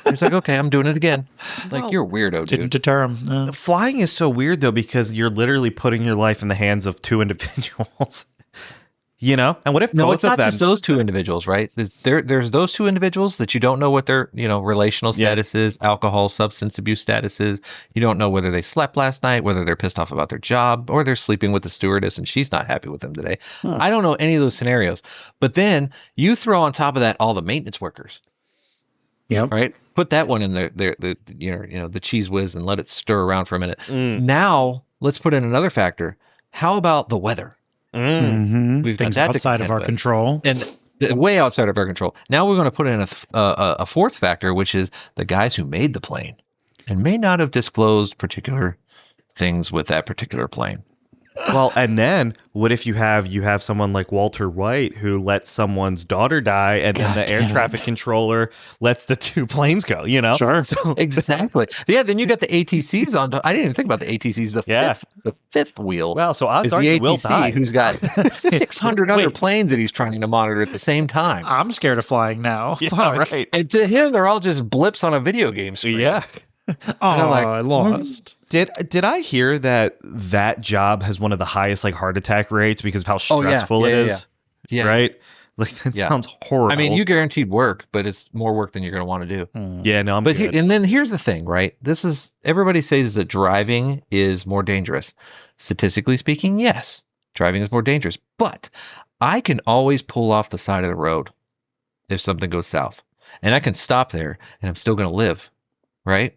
He's like, okay, I'm doing it again. Like, you're a weirdo, dude. Didn't deter him. Flying is so weird, though, because you're literally putting your life in the hands of two individuals. You know? And what if no, both it's of not them... just those two individuals, right? There's those two individuals that you don't know what their, relational status is, alcohol, substance abuse status is. You don't know whether they slept last night, whether they're pissed off about their job, or they're sleeping with the stewardess and she's not happy with them today. I don't know any of those scenarios. But then you throw on top of that all the maintenance workers. Yep. Right? Put that one in the cheese whiz and let it stir around for a minute. Now, let's put in another factor. How about the weather? We've got that outside of our control. And way outside of our control. Now we're going to put in a fourth factor, which is the guys who made the plane and may not have disclosed particular things with that particular plane. Well, and then what if you have someone like Walter White who lets someone's daughter die, and then the air traffic controller lets the two planes go, Sure. So, exactly. Yeah, then you got the ATCs on. I didn't even think about the ATCs. The fifth wheel. Well, so odds is are the you will ATC die. who's got 600 other planes that he's trying to monitor at the same time. I'm scared of flying now. Yeah, right. And to him, they're all just blips on a video game screen. Yeah. I lost. Did I hear that job has one of the highest like heart attack rates because of how stressful it is? Yeah. Right? Like that sounds horrible. I mean, you guaranteed work, but it's more work than you're going to want to do. Yeah, no, I'm good. And then here's the thing, right? Everybody says that driving is more dangerous. Statistically speaking, yes, driving is more dangerous, but I can always pull off the side of the road if something goes south, and I can stop there and I'm still going to live, right?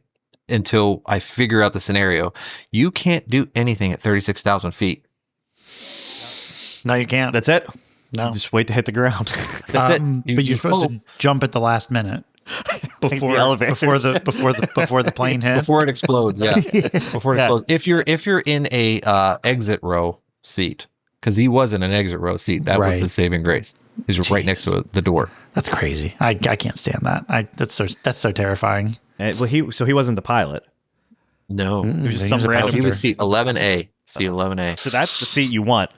Until I figure out the scenario. You can't do anything at 36,000 feet. No, you can't. That's it. No. You just wait to hit the ground. That's it. But you're supposed to jump at the last minute before the plane hits. Before it explodes, yeah. Before it explodes. If you're in a exit row seat, because he was in an exit row seat, that was his saving grace. He's right next to the door. That's crazy. I can't stand that. That's so terrifying. Well, he wasn't the pilot. No, he was just some random. He was seat 11A. Seat 11A. So that's the seat you want.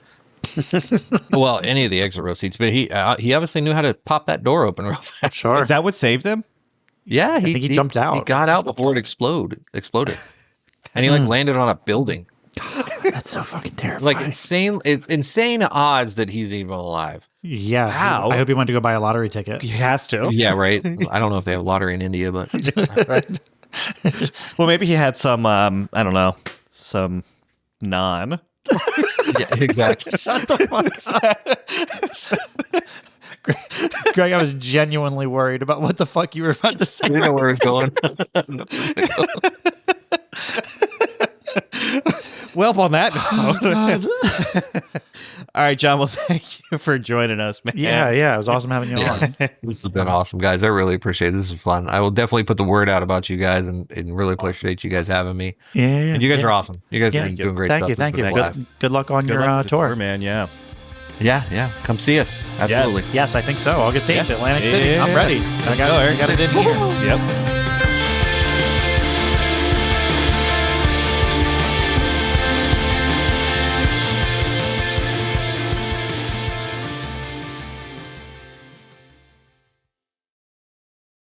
Well, any of the exit row seats, but he obviously knew how to pop that door open real fast. Sure. Is that what saved him? Yeah, I think he jumped out. He got out before it exploded, and he landed on a building. That's so fucking terrifying. Like insane. It's insane odds that he's even alive. Yeah. Wow. I hope he went to go buy a lottery ticket. He has to. Yeah, right. I don't know if they have lottery in India, but well, maybe he had some. I don't know, some naan. Yeah, exactly. Shut the fuck up. Greg, I was genuinely worried about what the fuck you were about to say. I didn't know where it was going. Well, on that note. All right, John. Well, thank you for joining us, man. Yeah. It was awesome having you on. This has been awesome, guys. I really appreciate it. This is fun. I will definitely put the word out about you guys and really appreciate you guys having me. Yeah. And you guys are awesome. You guys are doing great stuff. Thank you. Good luck on your tour, man. Yeah. Yeah. Come see us. Absolutely. Yes, I think so. August 8th, Atlantic City. Yeah. I'm ready. I got it in here. Yep.